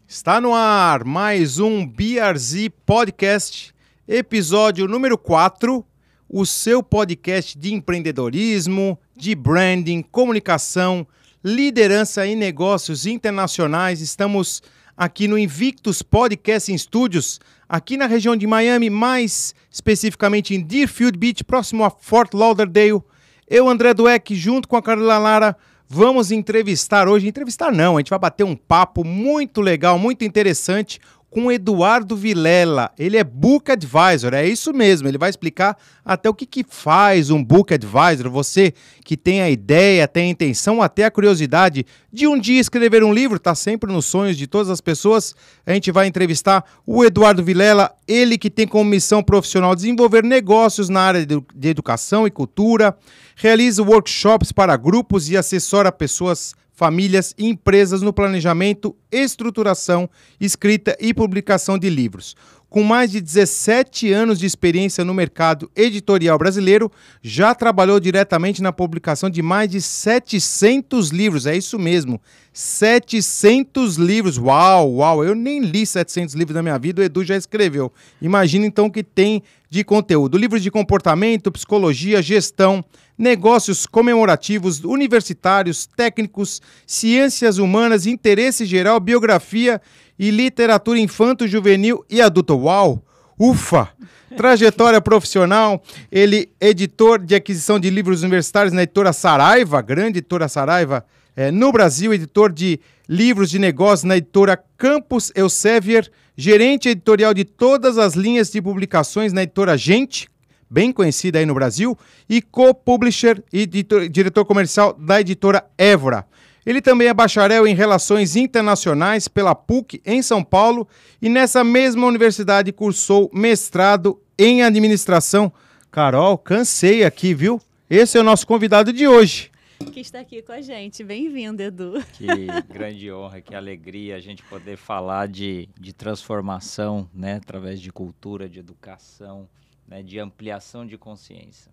Está no ar mais um BRZ Podcast, episódio número 4, o seu podcast de empreendedorismo, de branding, comunicação, liderança em negócios internacionais. Estamos aqui no Invictus Podcasting Studios, aqui na região de Miami, mais especificamente em Deerfield Beach, próximo a Fort Lauderdale. Eu, André Dweck, junto com a Carolina Lara, vamos entrevistar hoje, a gente vai bater um papo muito legal, muito interessante com o Eduardo Vilela. Ele é Book Advisor, é isso mesmo, ele vai explicar até o que faz um Book Advisor. Você que tem a ideia, tem a intenção, até a curiosidade de um dia escrever um livro, está sempre nos sonhos de todas as pessoas. A gente vai entrevistar o Eduardo Vilela, ele que tem como missão profissional desenvolver negócios na área de educação e cultura, realiza workshops para grupos e assessora pessoas, famílias e empresas no planejamento, estruturação, escrita e publicação de livros. Com mais de 17 anos de experiência no mercado editorial brasileiro, já trabalhou diretamente na publicação de mais de 700 livros. É isso mesmo, 700 livros. Uau, eu nem li 700 livros na minha vida, o Edu já escreveu. Imagina então o que tem de conteúdo. Livros de comportamento, psicologia, gestão, negócios comemorativos, universitários, técnicos, ciências humanas, interesse geral, biografia e literatura infanto-juvenil e adulta. Uau! Ufa! Trajetória profissional, ele editor de aquisição de livros universitários na editora Saraiva, grande editora Saraiva, no Brasil, editor de livros de negócios na editora Campus Elsevier, gerente editorial de todas as linhas de publicações na editora Gente, bem conhecida aí no Brasil, e co-publisher e diretor comercial da editora Évora. Ele também é bacharel em Relações Internacionais pela PUC em São Paulo e nessa mesma universidade cursou mestrado em Administração. Carol, cansei aqui, viu? Esse é o nosso convidado de hoje. Que está aqui com a gente. Bem-vindo, Edu. Que grande honra, que alegria a gente poder falar de transformação, né, através de cultura, de educação, né, de ampliação de consciência.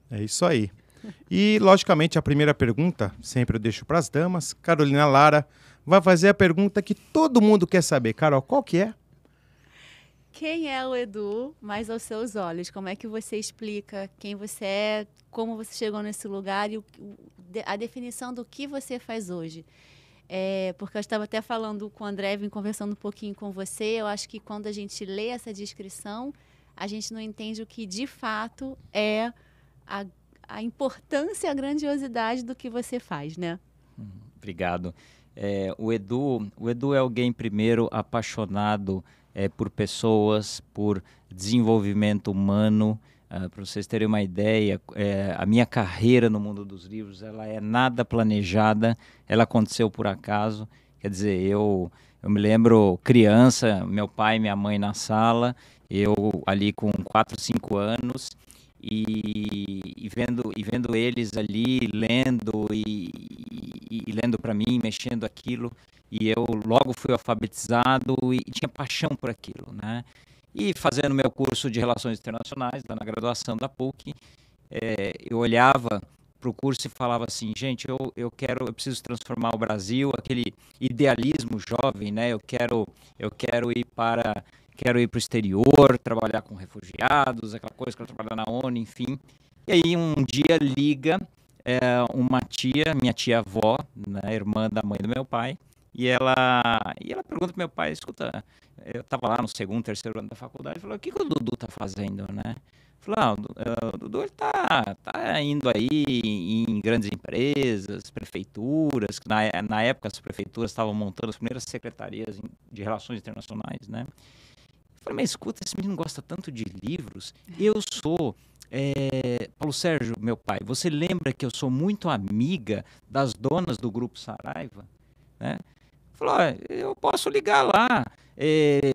É isso aí. E, logicamente, a primeira pergunta, sempre eu deixo para as damas. Carolina Lara vai fazer a pergunta que todo mundo quer saber. Carol, qual que é? Quem é o Edu, mais aos seus olhos? Como é que você explica quem você é, como você chegou nesse lugar e a definição do que você faz hoje? Porque eu estava até falando com o André, vim conversando um pouquinho com você. Eu acho que quando a gente lê essa descrição, a gente não entende o que de fato é a importância, a grandiosidade do que você faz, né? Obrigado. O Edu é alguém, primeiro, apaixonado por pessoas, por desenvolvimento humano. Para vocês terem uma ideia, a minha carreira no mundo dos livros, ela é nada planejada, ela aconteceu por acaso. Quer dizer, eu me lembro criança, meu pai e minha mãe na sala, eu ali com 4, 5 anos, e vendo eles ali lendo e lendo para mim, mexendo aquilo, e eu logo fui alfabetizado e tinha paixão por aquilo, né? E fazendo meu curso de Relações Internacionais, lá na graduação da PUC, eu olhava para o curso e falava assim, gente, eu preciso transformar o Brasil, aquele idealismo jovem, né? Eu quero ir para o exterior, trabalhar com refugiados, aquela coisa, quero trabalhar na ONU, enfim. E aí um dia liga uma tia, minha tia-avó, né, irmã da mãe do meu pai, e ela pergunta pro meu pai, escuta, eu estava lá no 2º, 3º ano da faculdade, falou, o que o Dudu tá fazendo, né? Falou, o Dudu ele tá indo aí em grandes empresas, prefeituras, na época as prefeituras estavam montando as primeiras secretarias de relações internacionais, né? Eu falei, mas escuta, esse menino gosta tanto de livros, eu sou... Paulo Sérgio, meu pai, você lembra que eu sou muito amiga das donas do Grupo Saraiva? Né? Falou, eu posso ligar lá,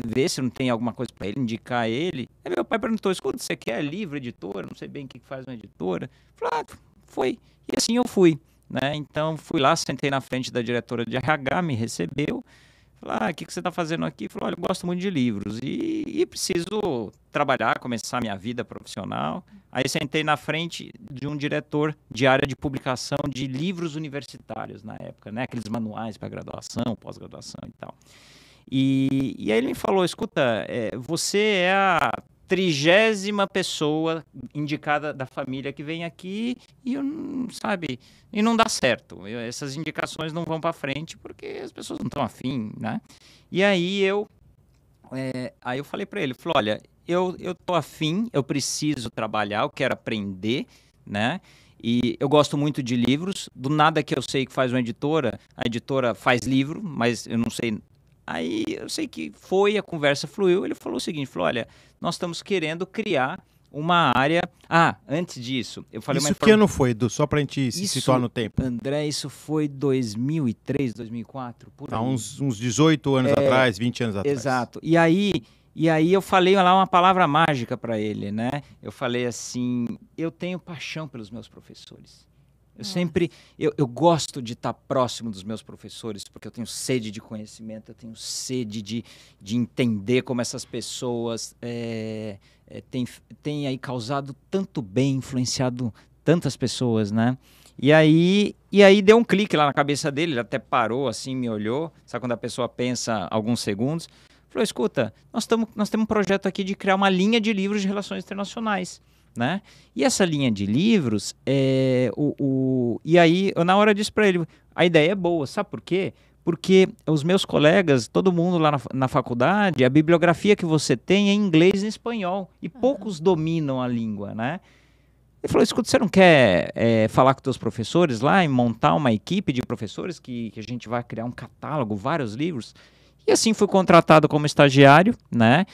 ver se não tem alguma coisa para ele, indicar ele. Aí meu pai perguntou, escuta, você quer livro, editora? Não sei bem o que faz uma editora. Falei, foi. E assim eu fui. Né? Então fui lá, sentei na frente da diretora de RH, me recebeu. Falei, o que você está fazendo aqui? Falei, olha, eu gosto muito de livros e preciso trabalhar, começar minha vida profissional. Aí sentei na frente de um diretor de área de publicação de livros universitários na época, né? Aqueles manuais para graduação, pós-graduação e tal. E aí ele me falou, escuta, você é a 30ª pessoa indicada da família que vem aqui e, sabe, e não dá certo. Essas indicações não vão para frente porque as pessoas não estão afim, né? E aí eu falei para ele, falei, olha, eu tô afim, eu preciso trabalhar, eu quero aprender, né? E eu gosto muito de livros, do nada que eu sei que faz uma editora, a editora faz livro, mas eu não sei. Aí eu sei que a conversa fluiu, ele falou o seguinte, falou, olha, nós estamos querendo criar uma área... antes disso, eu falei... Isso que ano foi, Edu? Só pra gente se situar no tempo. André, isso foi 2003, 2004, por aí. Uns 18 anos atrás, 20 anos atrás. Exato. E aí eu falei lá uma palavra mágica para ele, né? Eu falei assim, eu tenho paixão pelos meus professores. Eu gosto de estar próximo dos meus professores, porque eu tenho sede de conhecimento, eu tenho sede de entender como essas pessoas têm aí causado tanto bem, influenciado tantas pessoas, né? E aí deu um clique lá na cabeça dele, ele até parou assim, me olhou, sabe quando a pessoa pensa alguns segundos? Falou, escuta, nós temos um projeto aqui de criar uma linha de livros de relações internacionais, né? E essa linha de livros, e aí eu na hora disse para ele, a ideia é boa, sabe por quê? Porque os meus colegas, todo mundo lá na faculdade, a bibliografia que você tem é em inglês e em espanhol, e poucos dominam a língua, né? Ele falou, escuta, você não quer falar com os teus professores lá e montar uma equipe de professores que a gente vai criar um catálogo, vários livros? E assim fui contratado como estagiário, né?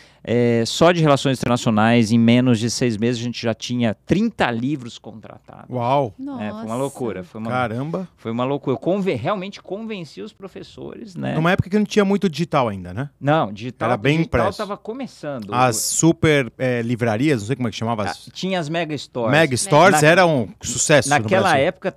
Só de relações internacionais, em menos de 6 meses, a gente já tinha 30 livros contratados. Uau! Nossa. Foi uma loucura. Caramba! Foi uma loucura. Eu realmente convenci os professores, né? Numa época que não tinha muito digital ainda, né? Não, digital. Era bem digital impresso. estava começando. As super livrarias, não sei como é que chamava. Tinha as Mega Stores. Mega Stores era um sucesso Naquela no Brasil. época,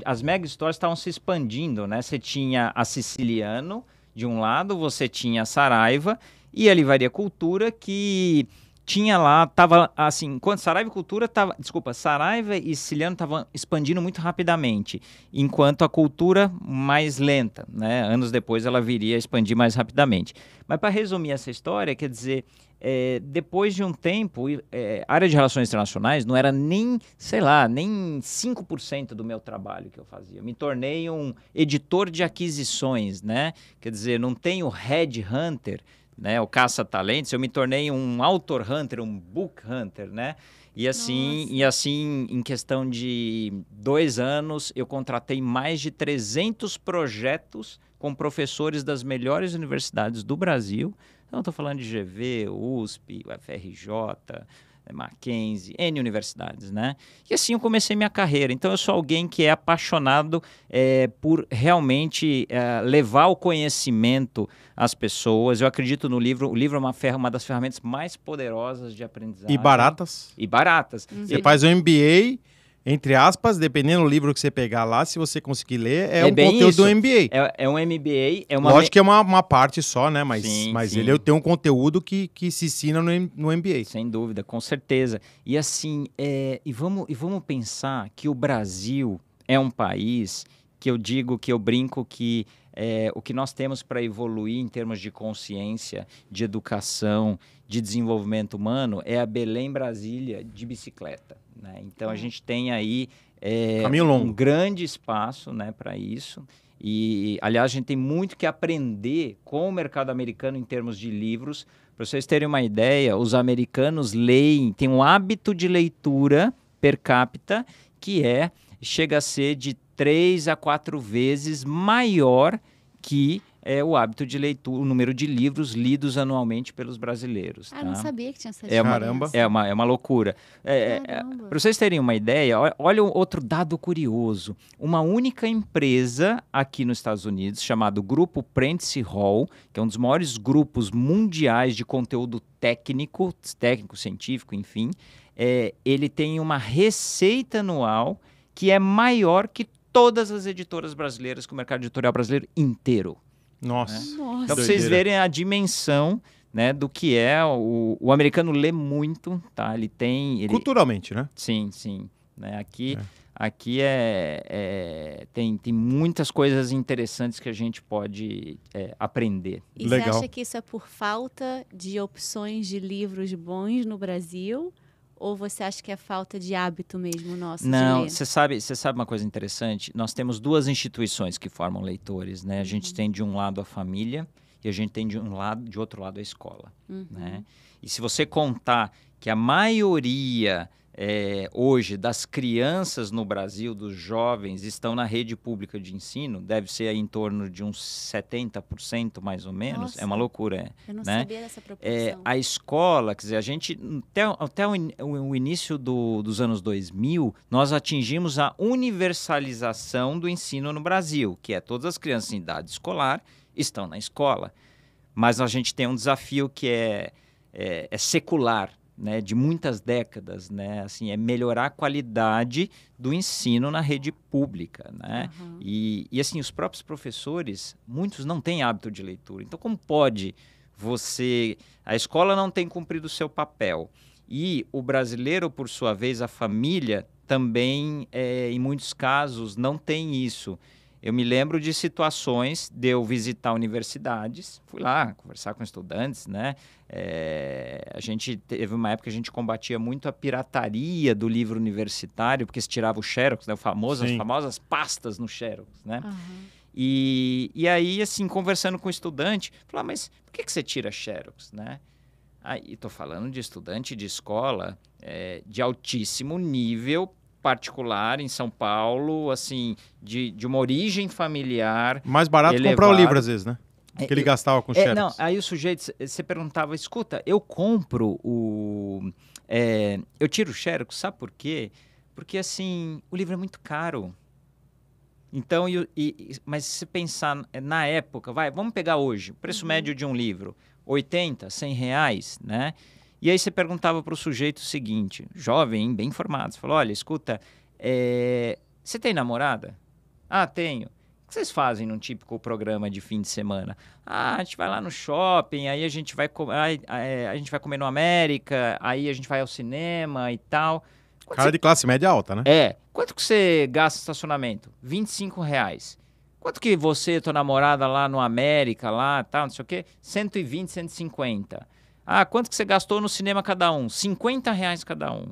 as Mega Stores estavam se expandindo, né? Você tinha a Siciliano, de um lado, você tinha a Saraiva e a Livraria Cultura, que tinha lá, tava assim, enquanto Saraiva e Siciliano estavam expandindo muito rapidamente, enquanto a Cultura mais lenta, né? Anos depois ela viria a expandir mais rapidamente. Mas para resumir essa história, quer dizer, depois de um tempo, a área de relações internacionais não era nem 5% do meu trabalho que eu fazia. Eu me tornei um editor de aquisições, né? Quer dizer, não tenho headhunter, né, o caça-talentos, eu me tornei um author hunter, um book hunter, né? E assim, em questão de 2 anos, eu contratei mais de 300 projetos com professores das melhores universidades do Brasil. Então, estou falando de GV, USP, UFRJ, Mackenzie, N universidades, né? E assim eu comecei minha carreira. Então eu sou alguém que é apaixonado por realmente levar o conhecimento às pessoas. Eu acredito no livro. O livro é uma das ferramentas mais poderosas de aprendizagem. E baratas. Uhum. Você faz um MBA, entre aspas, dependendo do livro que você pegar lá, se você conseguir ler, é um conteúdo isso. do MBA. É um MBA. Lógico que é uma parte só, né? Mas Sim. ele tem um conteúdo que se ensina no MBA. Sem dúvida, com certeza. E assim, e vamos pensar que o Brasil é um país que eu brinco que o que nós temos para evoluir em termos de consciência, de educação, de desenvolvimento humano é a Belém-Brasília de bicicleta, né? Então a gente tem aí Caminho longo. um grande espaço, né, para isso. E, aliás, a gente tem muito que aprender com o mercado americano em termos de livros. Para vocês terem uma ideia, os americanos têm um hábito de leitura per capita que chega a ser de 3 a 4 vezes maior que o hábito de leitura, o número de livros lidos anualmente pelos brasileiros. Tá? Não sabia que tinha essa Caramba. É uma loucura. Para vocês terem uma ideia, olha outro dado curioso. Uma única empresa aqui nos Estados Unidos, chamado Grupo Prentice Hall, que é um dos maiores grupos mundiais de conteúdo técnico, científico, enfim, ele tem uma receita anual que é maior que todas as editoras brasileiras, que o mercado editorial brasileiro inteiro. Nossa. Nossa. Então, para vocês verem a dimensão, né, do que o americano lê muito, tá? Ele tem... Culturalmente, né? Sim. Né? aqui tem muitas coisas interessantes que a gente pode aprender. E Legal. você acha que isso é por falta de opções de livros bons no Brasil? Ou você acha que é falta de hábito mesmo nosso de Não, ler? você sabe uma coisa interessante? Nós temos duas instituições que formam leitores, né? A gente tem de um lado a família e a gente tem de outro lado a escola, né? E se você contar que a maioria hoje das crianças no Brasil, dos jovens, estão na rede pública de ensino, deve ser aí em torno de uns 70% mais ou menos. Nossa, é uma loucura, eu não né? sabia dessa proporção. A escola, quer dizer, a gente, até o início dos anos 2000, nós atingimos a universalização do ensino no Brasil, que é todas as crianças em idade escolar estão na escola. Mas a gente tem um desafio que é secular, né, de muitas décadas, né, assim, é melhorar a qualidade do ensino na rede pública, né? E assim, os próprios professores, muitos não têm hábito de leitura. Então, como pode a escola não tem cumprido o seu papel e o brasileiro, por sua vez, a família também, em muitos casos, não tem isso. Eu me lembro de situações de eu visitar universidades, fui lá conversar com estudantes, né? A gente teve uma época que a gente combatia muito a pirataria do livro universitário, porque se tirava o xerox, né? As famosas pastas no xerox, né? E aí, assim, conversando com o estudante, falei, mas por que você tira xerox, né? Aí, estou falando de estudante de escola de altíssimo nível, particular em São Paulo, assim, de uma origem familiar. Mais barato elevado. comprar o livro, às vezes, né? Que ele gastava com xerox. Não, aí o sujeito, você perguntava, escuta, eu compro eu tiro o xerox, sabe por quê? Porque, assim, o livro é muito caro. Então, mas se pensar na época, vamos pegar hoje, o preço médio de um livro, 80, 100 reais, né? E aí você perguntava para o sujeito o seguinte, jovem, bem informado, você falou, olha, escuta, você tem namorada? Ah, tenho. O que vocês fazem num típico programa de fim de semana? Ah, a gente vai lá no shopping, aí a gente vai comer no América, aí a gente vai ao cinema e tal. Cara de classe média alta, né? Quanto que você gasta no estacionamento? R$25. Quanto que você e tua namorada lá no América, lá, tal, não sei o quê? 120, 150. Ah, quanto que você gastou no cinema cada um? R$50 cada um.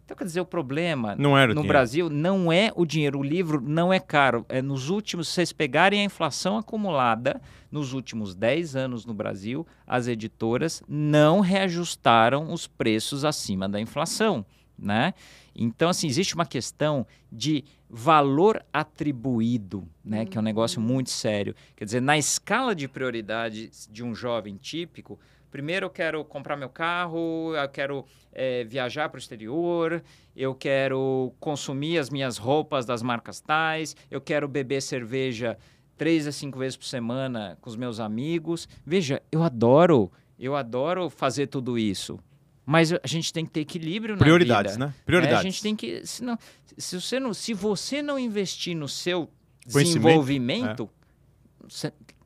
Então, quer dizer, o problema no Brasil não é o dinheiro. O livro não é caro. Nos últimos, se vocês pegarem a inflação acumulada, nos últimos 10 anos no Brasil, as editoras não reajustaram os preços acima da inflação, né? Então, assim, existe uma questão de valor atribuído, né? Que é um negócio muito sério. Quer dizer, na escala de prioridades de um jovem típico, primeiro eu quero comprar meu carro, eu quero viajar para o exterior, eu quero consumir as minhas roupas das marcas tais, eu quero beber cerveja 3 a 5 vezes por semana com os meus amigos. Veja, eu adoro fazer tudo isso. Mas a gente tem que ter equilíbrio na Prioridades, vida. Né? Prioridades. A gente tem que... Se você não investir no seu desenvolvimento,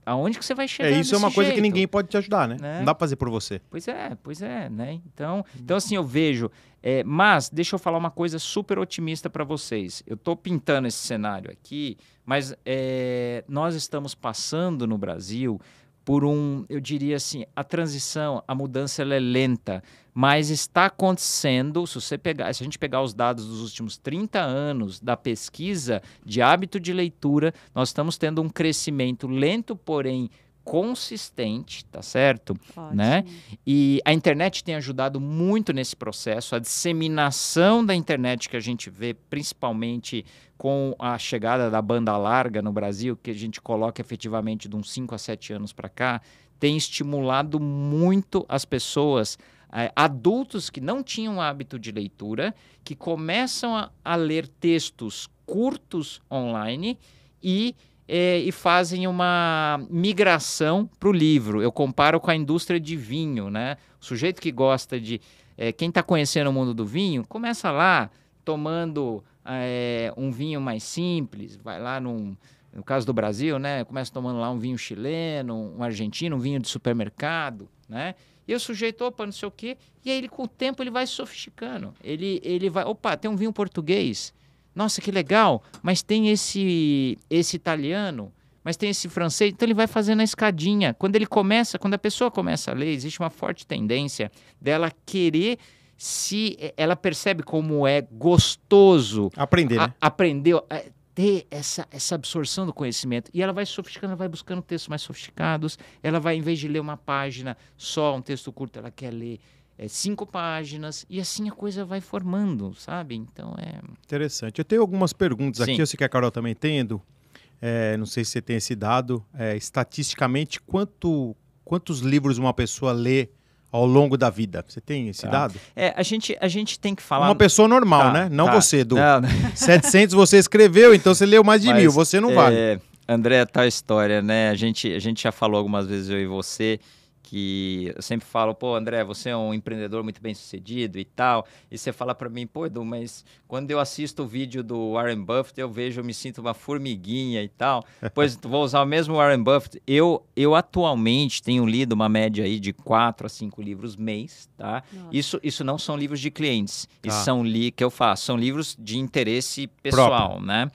aonde que você vai chegar Isso é uma coisa que ninguém pode te ajudar, né? Né? Não dá pra fazer por você. Pois é, né? Então assim, eu vejo... mas deixa eu falar uma coisa super otimista para vocês. Eu estou pintando esse cenário aqui, mas nós estamos passando no Brasil por eu diria assim, a transição, a mudança ela é lenta, mas está acontecendo, se a gente pegar os dados dos últimos 30 anos da pesquisa de hábito de leitura, nós estamos tendo um crescimento lento, porém consistente, tá certo? Ótimo. Né? E a internet tem ajudado muito nesse processo, a disseminação da internet que a gente vê, principalmente com a chegada da banda larga no Brasil, que a gente coloca efetivamente de uns 5 a 7 anos para cá, tem estimulado muito as pessoas, adultos que não tinham hábito de leitura, que começam a ler textos curtos online e fazem uma migração para o livro. Eu comparo com a indústria de vinho, né? O sujeito que gosta de... quem está conhecendo o mundo do vinho, começa lá tomando um vinho mais simples, vai lá no caso do Brasil, né? Começa tomando lá um vinho chileno, um argentino, um vinho de supermercado, né? E o sujeito, opa, não sei o quê, e aí com o tempo ele vai se sofisticando. Ele vai, opa, tem um vinho português. nossa, que legal, mas tem esse italiano, mas tem esse francês, então ele vai fazendo a escadinha. Quando a pessoa começa a ler, existe uma forte tendência dela querer, se ela percebe como é gostoso Aprender, né? aprender, ter essa absorção do conhecimento. E ela vai sofisticando, ela vai buscando textos mais sofisticados, ela vai, em vez de ler uma página só, um texto curto, ela quer ler 5 páginas, e assim a coisa vai formando, sabe? Então Interessante. Eu tenho algumas perguntas aqui, Sim. eu sei que a Carol também tem, Edu. Não sei se você tem esse dado. Estatisticamente, quantos livros uma pessoa lê ao longo da vida? Você tem esse dado? a gente tem que falar... Uma pessoa normal, Tá, né? Não tá. você, Edu. Não, 700 você escreveu, então você leu mais de 1000, você não vale. André, tal história, né? A gente já falou algumas vezes, eu e você, que eu sempre falo, pô, André, você é um empreendedor muito bem sucedido e tal, e você fala pra mim, pô, Edu, mas quando eu assisto o vídeo do Warren Buffett, eu me sinto uma formiguinha e tal, pois vou usar o mesmo Warren Buffett. Eu atualmente tenho lido uma média aí de 4 a 5 livros mês, tá? Isso não são livros de clientes, isso que eu faço, são livros de interesse pessoal, né?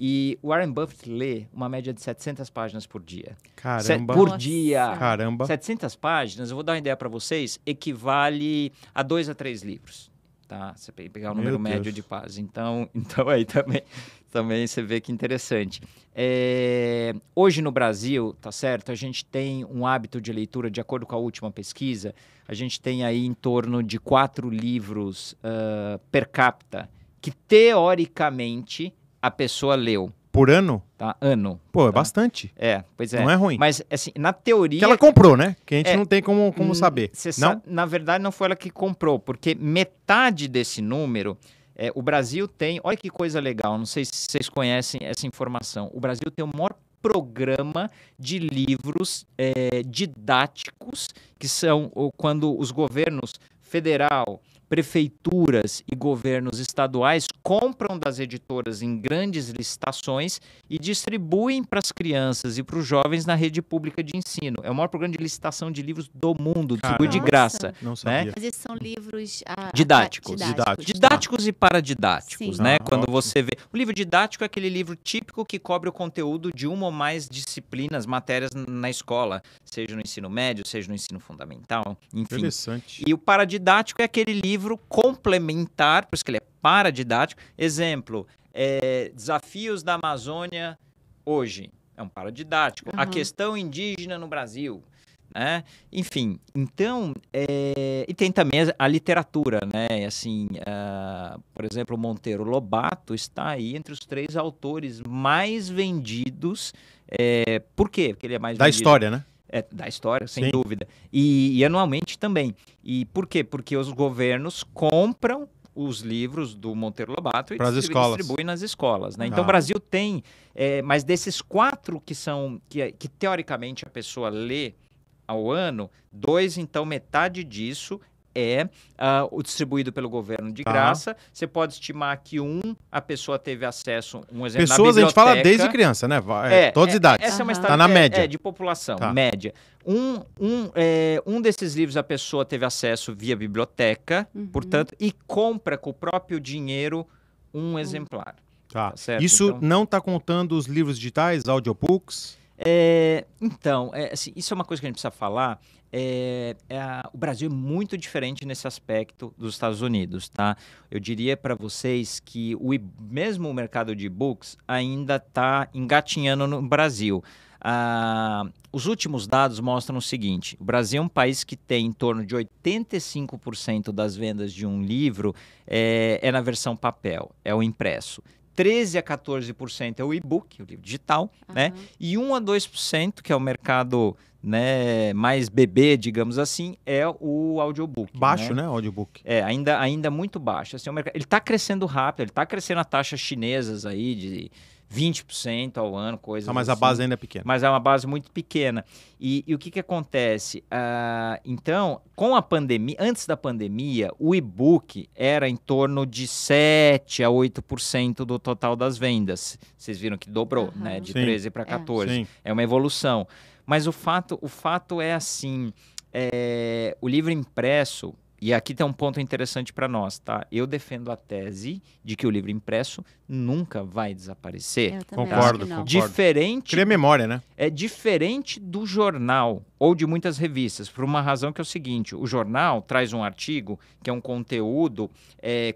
E o Warren Buffett lê uma média de 700 páginas por dia. Caramba. Por dia. Caramba. 700 páginas, eu vou dar uma ideia para vocês, equivale a 2 a 3 livros. Tá? Você pegar o número médio de páginas. Então aí também você vê que interessante. Hoje no Brasil, tá certo? A gente tem um hábito de leitura, de acordo com a última pesquisa, a gente tem aí em torno de 4 livros per capita, que teoricamente a pessoa leu. Por ano? Tá? Ano. Pô, é tá? bastante. Pois é. Não é ruim. Mas, assim, na teoria... Que ela comprou, né? Que a gente não tem como saber. Não? Na verdade, não foi ela que comprou, porque metade desse número... o Brasil tem... Olha que coisa legal, não sei se vocês conhecem essa informação. O Brasil tem o maior programa de livros didáticos, que são quando os governos federal, prefeituras e governos estaduais compram das editoras em grandes licitações e distribuem para as crianças e para os jovens na rede pública de ensino. É o maior programa de licitação de livros do mundo, distribui de graça. Não sabia. Né? Mas esses são livros didáticos. Didáticos E paradidáticos, Sim. né? Quando você vê... O livro didático é aquele livro típico que cobre o conteúdo de uma ou mais disciplinas, matérias na escola, seja no ensino médio, seja no ensino fundamental, enfim. Interessante. E o paradidático é aquele livro complementar, por isso que ele é paradidático. Exemplo, Desafios da Amazônia hoje. É um paradidático. A questão indígena no Brasil. Né? Enfim, então, e tem também a literatura, né? Assim, por exemplo, o Monteiro Lobato está aí entre os 3 autores mais vendidos. Por quê? Porque ele é mais vendido. Da história, né? Da história, sem dúvida. E anualmente também. E por quê? Porque os governos compram os livros do Monteiro Lobato e distribuem nas escolas. Né? Então, o Brasil tem... mas desses 4 que teoricamente a pessoa lê ao ano, 2, então, metade disso o distribuído pelo governo de graça. Você pode estimar que a pessoa teve acesso, um exemplo, pessoas na biblioteca. A gente fala desde criança, né? Todas as idades. Essa é uma tá na média. De população, média. Um desses livros a pessoa teve acesso via biblioteca, portanto, e compra com o próprio dinheiro um exemplar. Tá. Certo? Isso então, não está contando os livros digitais, audiobooks? Assim, isso é uma coisa que a gente precisa falar. O Brasil é muito diferente nesse aspecto dos Estados Unidos, tá? Eu diria para vocês que mesmo o mercado de e-books ainda está engatinhando no Brasil. Os últimos dados mostram o seguinte: o Brasil é um país que tem em torno de 85% das vendas de um livro na versão papel, é o impresso. 13 a 14% é o e-book, o livro digital, né? E 1 a 2%, que é o mercado, né, mais bebê, digamos assim, é o audiobook. Baixo, né? Audiobook. Ainda muito baixo. Assim, ele está crescendo rápido, ele está crescendo a taxas chinesas aí de 20% ao ano, coisas mas assim. A base ainda é pequena. Mas é uma base muito pequena. E o que acontece? Então, com a pandemia, antes da pandemia, o e-book era em torno de 7 a 8% do total das vendas. Vocês viram que dobrou, né? De 13 para 14. É uma evolução. Mas o fato é assim, o livro impresso, E aqui tem um ponto interessante para nós, tá? Eu defendo a tese de que o livro impresso nunca vai desaparecer. Eu também Concordo, acho que não. concordo. Diferente, Cria memória, né? é diferente do jornal ou de muitas revistas, por uma razão que é o seguinte: o jornal traz um artigo que é um conteúdo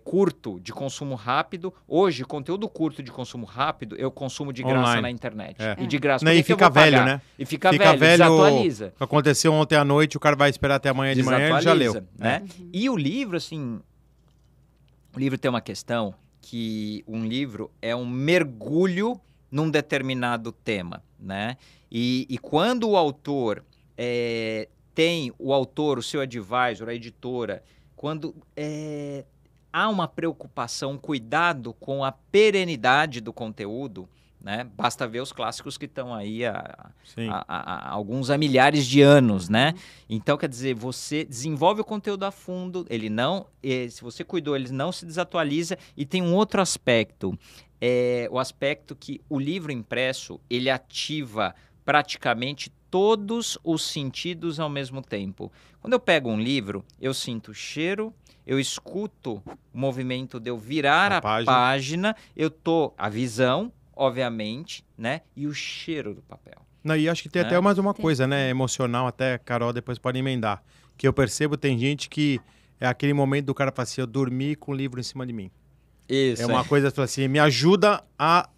curto, de consumo rápido. Hoje, conteúdo curto de consumo rápido, eu consumo de graça Online. na internet. É. E de graça. Não, Por e que eu fica vou velho, pagar? né? E fica velho, desatualiza. Aconteceu ontem à noite, o cara vai esperar até amanhã de manhã, ele já leu. Né? E o livro, assim, o livro tem uma questão que um livro é um mergulho num determinado tema, né? E quando o autor tem o seu advisor, a editora, quando há uma preocupação, um cuidado com a perenidade do conteúdo, né? Basta ver os clássicos que estão aí há alguns milhares de anos, né? Então, quer dizer, você desenvolve o conteúdo a fundo, ele não, se você cuidou, ele não se desatualiza. E tem um outro aspecto, o aspecto que o livro impresso, ele ativa praticamente todos os sentidos ao mesmo tempo. Quando eu pego um livro, eu sinto o cheiro, eu escuto o movimento de eu virar a página, a visão, obviamente, né? E o cheiro do papel. Não, e acho que tem até mais uma coisa, né? Emocional, até, Carol, depois pode emendar. Que eu percebo, tem gente que é aquele momento do cara falar assim, eu dormi com o livro em cima de mim. Isso. É uma coisa assim, me ajuda a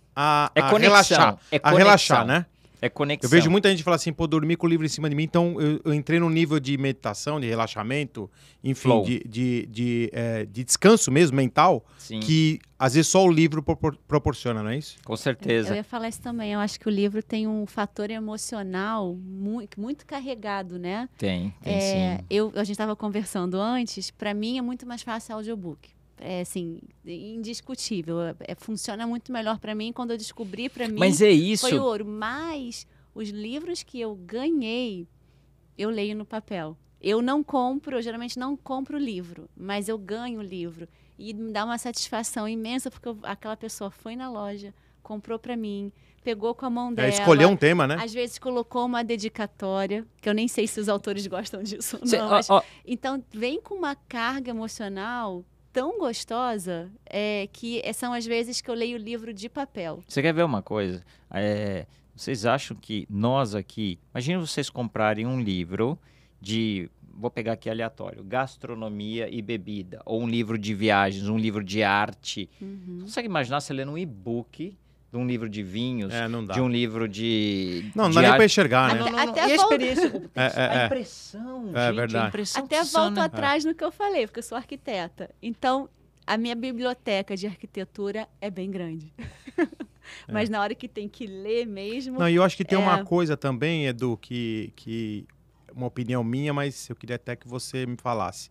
conexão, relaxar. A relaxar, né? É conexão. Eu vejo muita gente falar assim, pô, dormi com o livro em cima de mim, então eu entrei num nível de meditação, de relaxamento, enfim, de descanso mesmo, mental, Sim. que às vezes só o livro proporciona, não é isso? Com certeza. Eu ia falar isso também, eu acho que o livro tem um fator emocional muito carregado, né? Tem sim. A gente estava conversando antes, para mim é muito mais fácil audiobook. É assim, indiscutível. Funciona muito melhor para mim quando eu descobri para mim. Mas é isso. Foi ouro. Mas os livros que eu ganhei, eu leio no papel. Eu geralmente não compro livro, mas eu ganho o livro. E me dá uma satisfação imensa, porque aquela pessoa foi na loja, comprou para mim, pegou com a mão dela. Escolheu um tema, né? Às vezes colocou uma dedicatória, que eu nem sei se os autores gostam disso ou não. Mas, então, vem com uma carga emocional tão gostosa que são as vezes que eu leio o livro de papel. Você quer ver uma coisa? Vocês acham que nós aqui... Imagina vocês comprarem um livro de... Vou pegar aqui aleatório. Gastronomia e bebida. Ou um livro de viagens, um livro de arte. Você consegue imaginar você lendo um e-book de um livro de vinhos, não dá. de um livro de... Não dá nem para enxergar, né? Até e a experiência, a impressão, gente, verdade. a impressão até volto atrás no que eu falei, porque eu sou arquiteta. Então, a minha biblioteca de arquitetura é bem grande. Mas na hora que tem que ler mesmo... Não, e eu acho que tem uma coisa também, Edu, que uma opinião minha, mas eu queria até que você me falasse.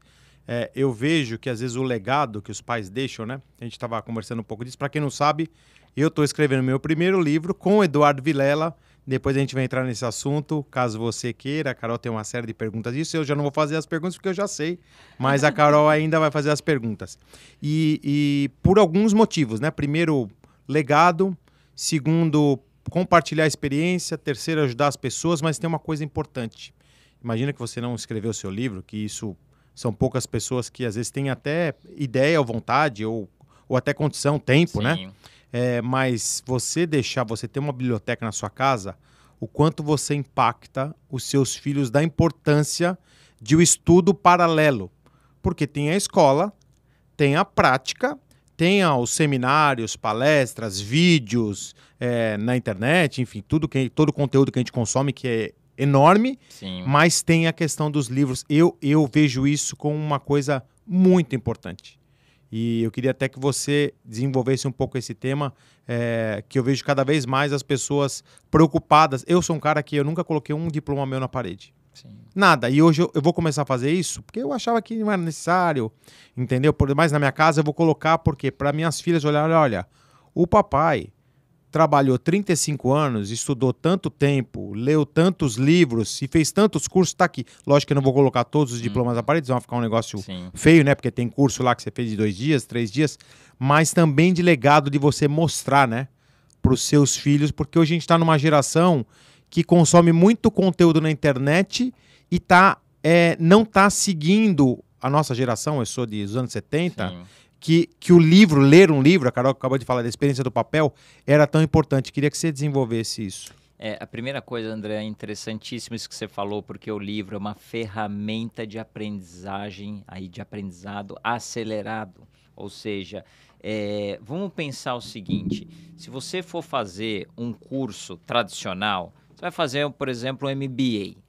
Eu vejo que às vezes o legado que os pais deixam, né? A gente estava conversando um pouco disso. Para quem não sabe, eu estou escrevendo meu primeiro livro com o Eduardo Vilela. Depois a gente vai entrar nesse assunto, caso você queira. A Carol tem uma série de perguntas disso. Eu já não vou fazer as perguntas porque eu já sei, mas a Carol ainda vai fazer as perguntas. E por alguns motivos, né? Primeiro, legado. Segundo, compartilhar a experiência. Terceiro, ajudar as pessoas. Mas tem uma coisa importante. Imagina que você não escreveu o seu livro, que isso são poucas pessoas que às vezes têm até ideia ou vontade, ou até condição, tempo, né? Mas você ter uma biblioteca na sua casa, o quanto você impacta os seus filhos da importância de um estudo paralelo. Porque tem a escola, tem a prática, tem os seminários, palestras, vídeos na internet, enfim, todo o conteúdo que a gente consome, que é enorme, Sim. Mas tem a questão dos livros. Eu vejo isso como uma coisa muito importante. E eu queria até que você desenvolvesse um pouco esse tema, que eu vejo cada vez mais as pessoas preocupadas. Eu sou um cara que eu nunca coloquei um diploma meu na parede. Sim. Nada. E hoje eu vou começar a fazer isso porque eu achava que não era necessário, entendeu? Mas na minha casa eu vou colocar porque para minhas filhas olharem, olha, o papai trabalhou 35 anos, estudou tanto tempo, leu tantos livros e fez tantos cursos, tá aqui. Lógico que eu não vou colocar todos os diplomas na parede, vai ficar um negócio feio, né? Porque tem curso lá que você fez de 2 dias, 3 dias, mas também de legado de você mostrar, né? Para os seus filhos, porque hoje a gente está numa geração que consome muito conteúdo na internet e não está seguindo a nossa geração, eu sou dos anos 70, Sim. que o livro, ler um livro, a Carol acabou de falar da experiência do papel, era tão importante. Queria que você desenvolvesse isso. A primeira coisa, André, é interessantíssimo isso que você falou, porque o livro é uma ferramenta de aprendizagem, aí, de aprendizado acelerado. Ou seja, vamos pensar o seguinte, se você for fazer um curso tradicional, você vai fazer, por exemplo, um MBA.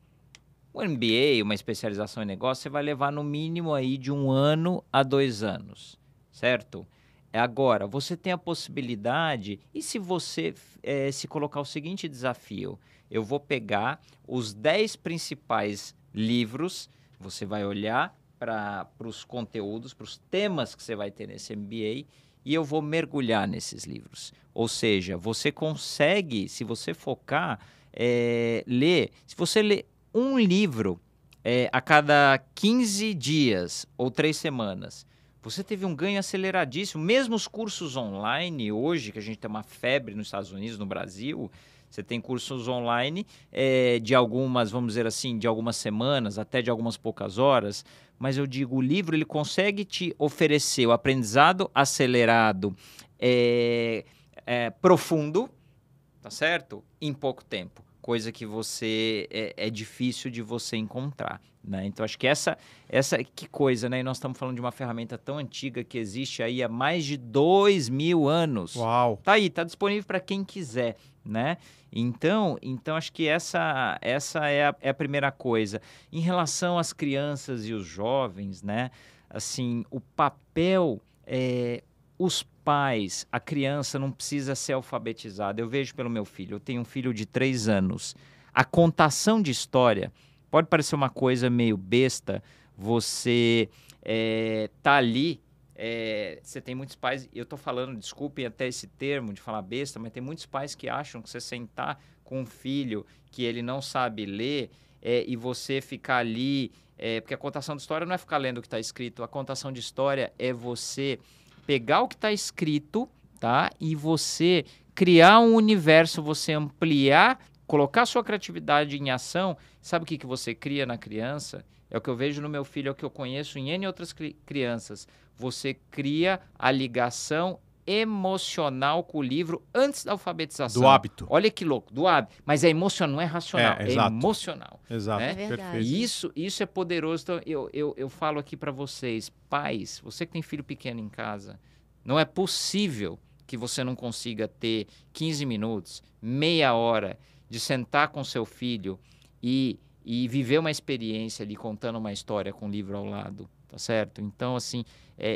O MBA, uma especialização em negócio, você vai levar no mínimo aí de 1 ano a 2 anos, certo? Agora, você tem a possibilidade, e se você se colocar o seguinte desafio, eu vou pegar os 10 principais livros, você vai olhar para os conteúdos, para os temas que você vai ter nesse MBA, e eu vou mergulhar nesses livros. Ou seja, você consegue, se você focar, ler, se você ler um livro a cada 15 dias ou 3 semanas, você teve um ganho aceleradíssimo. Mesmo os cursos online hoje, que a gente tem uma febre nos Estados Unidos, no Brasil, você tem cursos online de algumas, vamos dizer assim, de algumas semanas, até de algumas poucas horas. Mas eu digo, o livro ele consegue te oferecer o aprendizado acelerado, profundo, tá certo? Em pouco tempo. Coisa que você é difícil de você encontrar, né? Então, acho que essa que coisa, né? E nós estamos falando de uma ferramenta tão antiga que existe aí há mais de 2.000 anos. Uau! Tá aí, tá disponível para quem quiser, né? Então acho que essa é a primeira coisa. Em relação às crianças e os jovens, né? Assim, o papel os pais, a criança não precisa ser alfabetizada. Eu vejo pelo meu filho, eu tenho um filho de 3 anos. A contação de história pode parecer uma coisa meio besta, você tá ali, você tem muitos pais, eu tô falando, desculpem até esse termo de falar besta, mas tem muitos pais que acham que você sentar com um filho que ele não sabe ler e você ficar ali, porque a contação de história não é ficar lendo o que está escrito, a contação de história é você pegar o que está escrito, tá? E você criar um universo, você ampliar, colocar a sua criatividade em ação. Sabe o que você cria na criança? É o que eu vejo no meu filho, é o que eu conheço em N outras crianças. Você cria a ligação emocional com o livro antes da alfabetização. Do hábito. Olha que louco, do hábito. Mas é emocional, não é racional, é exato. emocional. Exato, né? É verdade. perfeito. Isso é poderoso. Então, eu falo aqui para vocês, pais, você que tem filho pequeno em casa, não é possível que você não consiga ter 15 minutos, meia hora de sentar com seu filho e viver uma experiência ali contando uma história com o livro ao lado, tá certo? Então, assim,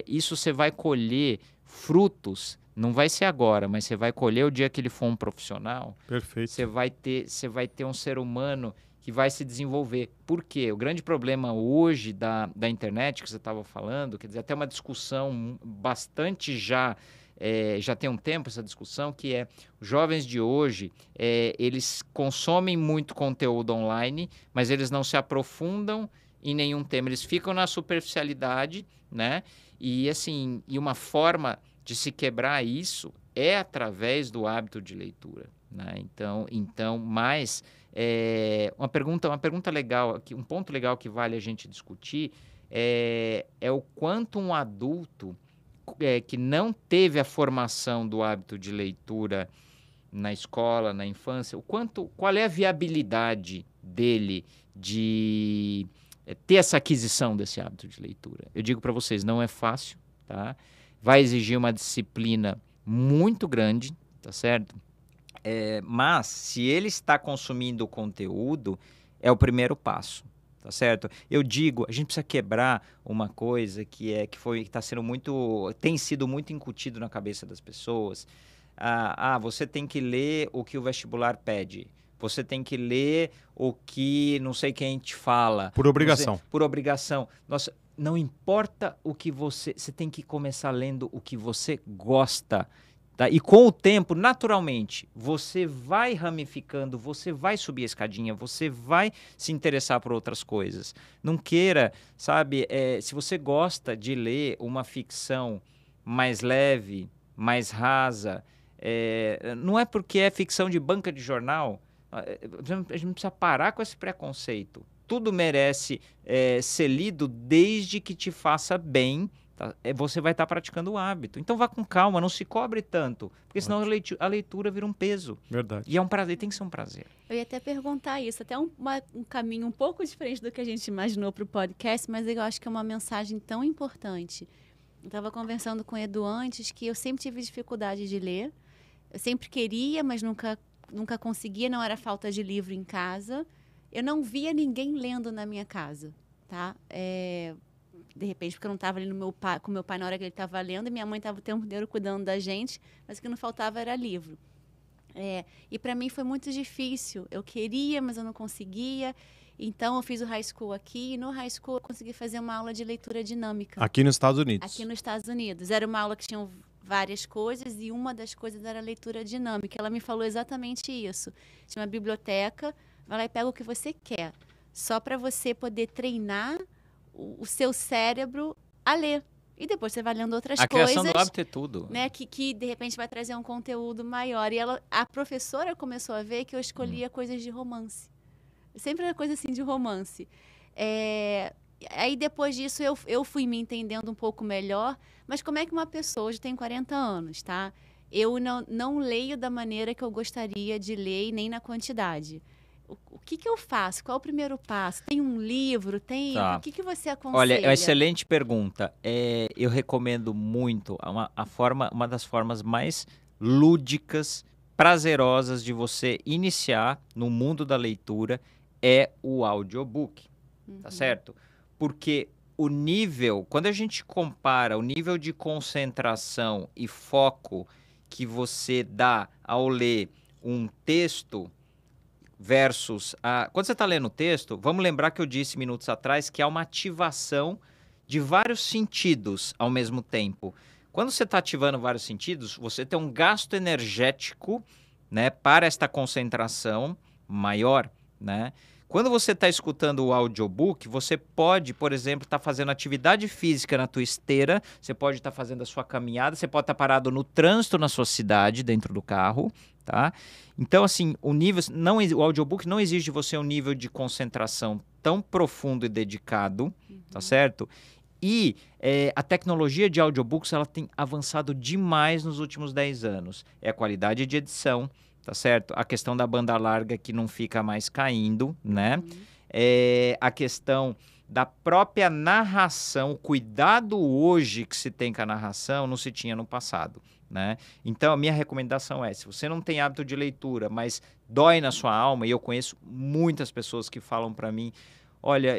isso você vai colher frutos, não vai ser agora, mas você vai colher o dia que ele for um profissional. Perfeito. Você vai ter um ser humano que vai se desenvolver. Por quê? O grande problema hoje da internet, que você estava falando, quer dizer, até uma discussão bastante já tem um tempo essa discussão, que é os jovens de hoje, eles consomem muito conteúdo online, mas eles não se aprofundam em nenhum tema. Eles ficam na superficialidade, né? E assim, uma forma de se quebrar isso é através do hábito de leitura, né? Então, mas uma pergunta legal, um ponto legal que vale a gente discutir é o quanto um adulto que não teve a formação do hábito de leitura na escola, na infância, qual é a viabilidade dele de ter essa aquisição desse hábito de leitura? Eu digo para vocês, não é fácil, tá? Vai exigir uma disciplina muito grande, tá certo? Mas, se ele está consumindo o conteúdo, é o primeiro passo, tá certo? Eu digo, a gente precisa quebrar uma coisa que tem sido muito incutido na cabeça das pessoas. Você tem que ler o que o vestibular pede. Você tem que ler o que não sei quem te fala. Por obrigação. Por obrigação. Nossa, não importa o que você tem que começar lendo o que você gosta. Tá? E com o tempo, naturalmente, você vai ramificando, você vai subir a escadinha, você vai se interessar por outras coisas. Não queira, sabe, se você gosta de ler uma ficção mais leve, mais rasa, não é porque é ficção de banca de jornal, a gente precisa parar com esse preconceito. tudo merece ser lido desde que te faça bem. Tá? Você vai estar praticando o hábito. Então vá com calma, não se cobre tanto, porque senão a leitura vira um peso. Verdade. E é um prazer, tem que ser um prazer. Eu ia até perguntar isso, até um caminho um pouco diferente do que a gente imaginou para o podcast, mas eu acho que é uma mensagem tão importante. Eu estava conversando com o Edu antes que eu sempre tive dificuldade de ler. Eu sempre queria, mas nunca conseguia, não era falta de livro em casa. Eu não via ninguém lendo na minha casa, tá? De repente, porque eu não estava ali com meu pai na hora que ele estava lendo, e minha mãe estava o tempo inteiro cuidando da gente, mas o que não faltava era livro. E para mim foi muito difícil. Eu queria, mas eu não conseguia. Então, eu fiz o high school aqui, e no high school eu consegui fazer uma aula de leitura dinâmica. Aqui nos Estados Unidos. Aqui nos Estados Unidos. Era uma aula que tinha várias coisas, e uma das coisas era a leitura dinâmica. Ela me falou exatamente isso. Tinha uma biblioteca, vai lá e pega o que você quer, só para você poder treinar o seu cérebro a ler. E depois você vai lendo outras coisas. A criação do hábito é tudo. Né, que de repente vai trazer um conteúdo maior. E a professora começou a ver que eu escolhia coisas de romance. Sempre era coisa assim de romance. Aí depois disso eu fui me entendendo um pouco melhor. Mas como é que uma pessoa, hoje tem 40 anos, tá? Eu não leio da maneira que eu gostaria de ler e nem na quantidade. O que eu faço? Qual é o primeiro passo? Tem um livro? Tá. O que você aconselha? Olha, é uma excelente pergunta. Eu recomendo muito uma das formas mais lúdicas, prazerosas de você iniciar no mundo da leitura é o audiobook, tá certo? Porque o nível, quando a gente compara o nível de concentração e foco que você dá ao ler um texto versus quando você está lendo o texto, vamos lembrar que eu disse minutos atrás que há uma ativação de vários sentidos ao mesmo tempo. Quando você está ativando vários sentidos, você tem um gasto energético, né, para esta concentração maior, né? Quando você está escutando o audiobook, você pode, por exemplo, estar fazendo atividade física na tua esteira, você pode estar fazendo a sua caminhada, você pode estar parado no trânsito na sua cidade, dentro do carro, tá? Então, assim, o audiobook não exige de você um nível de concentração tão profundo e dedicado, tá certo? E a tecnologia de audiobooks, ela tem avançado demais nos últimos 10 anos. É a qualidade de edição, tá certo? A questão da banda larga que não fica mais caindo, né? A questão da própria narração, o cuidado hoje que se tem com a narração não se tinha no passado, né? Então, a minha recomendação se você não tem hábito de leitura, mas dói na sua alma, e eu conheço muitas pessoas que falam para mim, olha,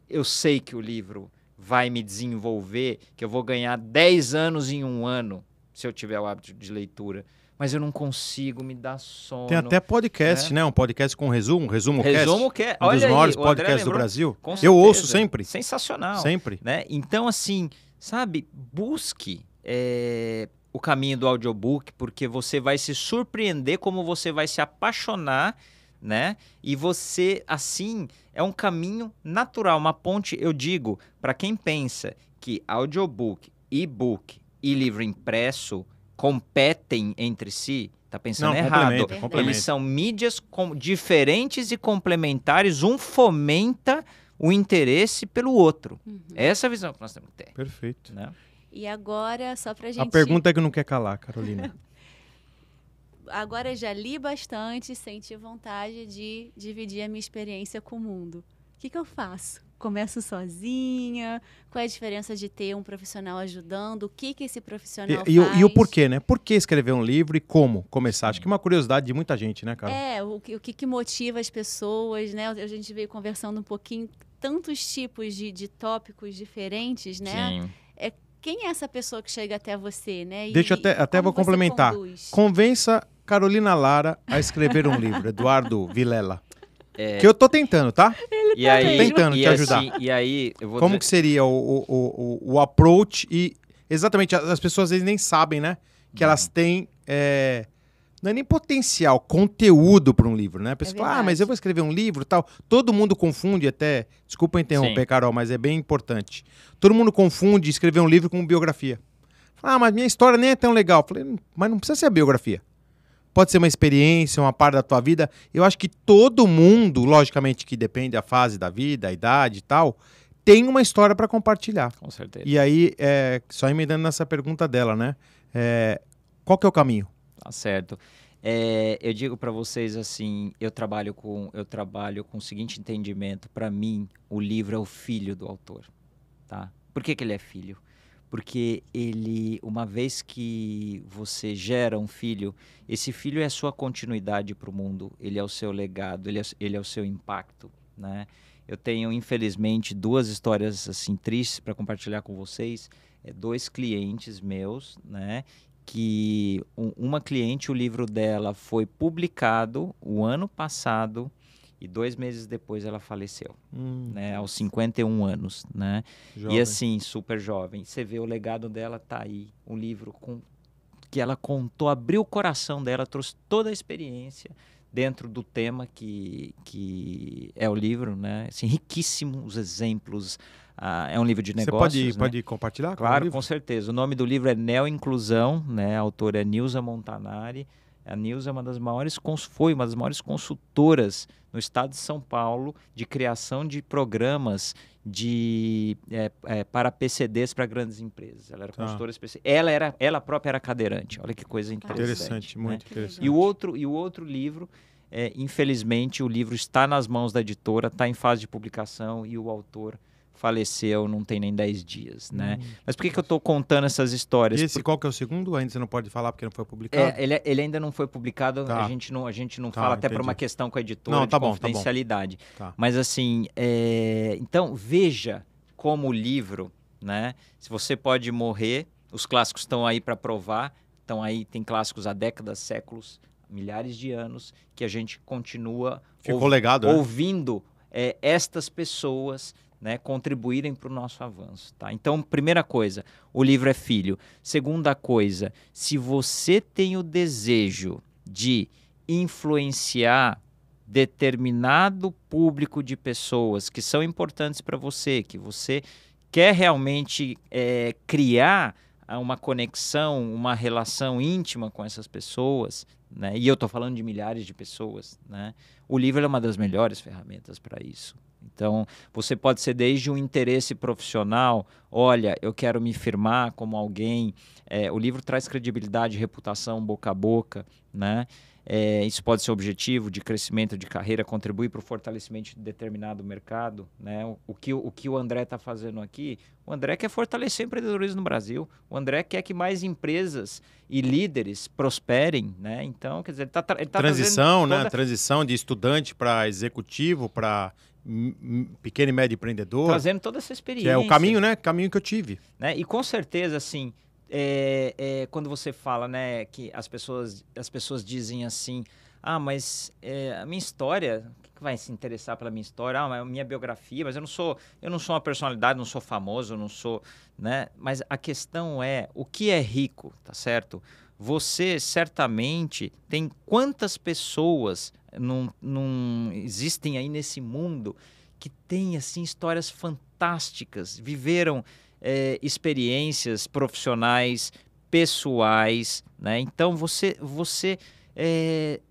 eu sei que o livro vai me desenvolver, que eu vou ganhar 10 anos em um ano, se eu tiver o hábito de leitura, mas eu não consigo, me dar sono. Tem até podcast, né? Um podcast com resumo cast. ResumoCast. Um dos maiores podcasts do Brasil. Eu ouço sempre. Sensacional. Sempre. Né? Então, assim, sabe, busque o caminho do audiobook, porque você vai se surpreender como você vai se apaixonar, né? E você, assim, é um caminho natural, uma ponte, eu digo, para quem pensa que audiobook, e-book e livro impresso competem entre si, tá pensando errado. Complementa. Eles são mídias diferentes e complementares, um fomenta o interesse pelo outro. Essa é a visão que nós temos que ter. Perfeito. Né? E agora, só pra gente... A pergunta é que não quer calar, Carolina. Agora já li bastante, senti vontade de dividir a minha experiência com o mundo. O que eu faço? Começo sozinha? Qual é a diferença de ter um profissional ajudando? O que esse profissional faz? E o porquê, né? Por que escrever um livro e como começar? Acho que é uma curiosidade de muita gente, né, Carol? O que motiva as pessoas, né? A gente veio conversando um pouquinho, tantos tipos de tópicos diferentes, né? Sim. Quem é essa pessoa que chega até você, né? Deixa eu até vou complementar. Convença Carolina Lara a escrever um livro, Eduardo Vilela. Que eu tô tentando, tá? E aí, tentando te ajudar. Assim, e aí, eu vou Como dizer... que seria o approach? E exatamente, as pessoas às vezes nem sabem, né? Que elas têm, não é nem potencial, conteúdo para um livro, né? A pessoa fala, mas eu vou escrever um livro e tal. Todo mundo confunde até, desculpa interromper, Carol, mas é bem importante. Todo mundo confunde escrever um livro com biografia. Fala, mas minha história nem é tão legal. Falei, mas não precisa ser a biografia. pode ser uma experiência, uma parte da tua vida. Eu acho que todo mundo, logicamente que depende da fase da vida, a idade e tal, tem uma história para compartilhar. Com certeza. E aí, só emendando nessa pergunta dela, né? Qual que é o caminho? Tá certo. Eu digo para vocês assim, eu trabalho com o seguinte entendimento. Para mim, o livro é o filho do autor, tá? Por que ele é filho? Porque ele, uma vez que você gera um filho, esse filho é a sua continuidade para o mundo, ele é o seu legado, ele é o seu impacto, né? Eu tenho, infelizmente, 2 histórias assim tristes para compartilhar com vocês. 2 clientes meus, né? Que uma cliente, o livro dela foi publicado o ano passado e 2 meses depois ela faleceu, né? Aos 51 anos, né? Jovem. E assim, super jovem. Você vê o legado dela, tá aí. Um livro que ela contou, abriu o coração dela, trouxe toda a experiência dentro do tema que é o livro, né? Assim, riquíssimo os exemplos. É um livro de negócios. Você pode compartilhar? Claro, com certeza. O nome do livro é Neo-Inclusão, né? A autora é Nilza Montanari. A Nilza é foi uma das maiores consultoras no estado de São Paulo de criação de programas para PCDs para grandes empresas. Ela era consultora especial. Ela própria era cadeirante. Olha que coisa interessante. Interessante, né? muito interessante. E o outro livro, infelizmente, o livro está nas mãos da editora, está em fase de publicação e o autor faleceu, não tem nem 10 dias, né? Mas por que eu estou contando essas histórias? Qual que é o segundo? Ainda você não pode falar porque não foi publicado? Ele ainda não foi publicado, Tá. a gente não fala, até por uma questão com a editora Não, de tá bom, confidencialidade. Tá. Mas assim, então veja como o livro, né? Se você pode morrer, os clássicos estão aí para provar, estão aí, tem clássicos há décadas, séculos, milhares de anos, que a gente continua legado, né? ouvindo estas pessoas, né, contribuírem para o nosso avanço, tá? Então, primeira coisa, o livro é filho. Segunda coisa, se você tem o desejo de influenciar determinado público de pessoas que são importantes para você, que você quer realmente criar uma conexão, uma relação íntima com essas pessoas, né? E eu estou falando de milhares de pessoas, né? O livro é uma das melhores ferramentas para isso. Então, você pode ser desde um interesse profissional, olha, eu quero me firmar como alguém, o livro traz credibilidade, reputação, boca a boca, né? Isso pode ser objetivo de crescimento de carreira, contribuir para o fortalecimento de determinado mercado, né? O que o André está fazendo aqui, o André quer fortalecer o empreendedorismo no Brasil, o André quer que mais empresas e líderes prosperem, né? Então, quer dizer, ele tá transição, né? Transição de estudante para executivo, para pequeno e médio empreendedor. Trazendo toda essa experiência. Que é o caminho, né? Caminho que eu tive. Né? E com certeza, assim, quando você fala, né, que as pessoas dizem assim, mas a minha história, que vai se interessar pela minha história? A minha biografia, mas eu não sou uma personalidade, não sou famoso, eu não sou, né? Mas a questão é, o que é rico, tá certo? Você certamente tem quantas pessoas não existem aí nesse mundo que têm assim histórias fantásticas, viveram experiências profissionais, pessoais, né? Então você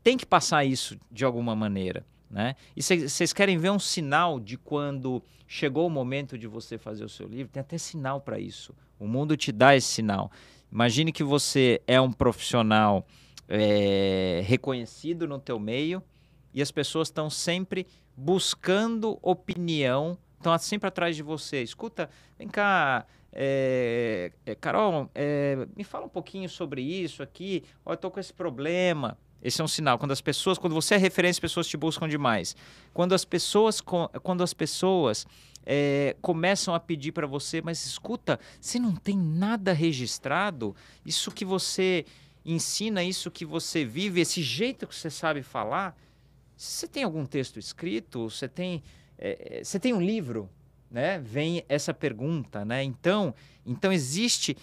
tem que passar isso de alguma maneira, né? E vocês querem ver um sinal de quando chegou o momento de você fazer o seu livro? Tem até sinal para isso. O mundo te dá esse sinal. Imagine que você é um profissional reconhecido no teu meio e as pessoas estão sempre buscando opinião, estão sempre atrás de você. Escuta, vem cá, Carol, me fala um pouquinho sobre isso aqui. Eu estou com esse problema. Esse é um sinal. Quando você é referência, as pessoas te buscam demais. Quando as pessoas começam a pedir para você, mas escuta, você não tem nada registrado? Isso que você ensina, isso que você vive, esse jeito que você sabe falar, você tem algum texto escrito? Você tem um livro? Né? Vem essa pergunta, né? Então existe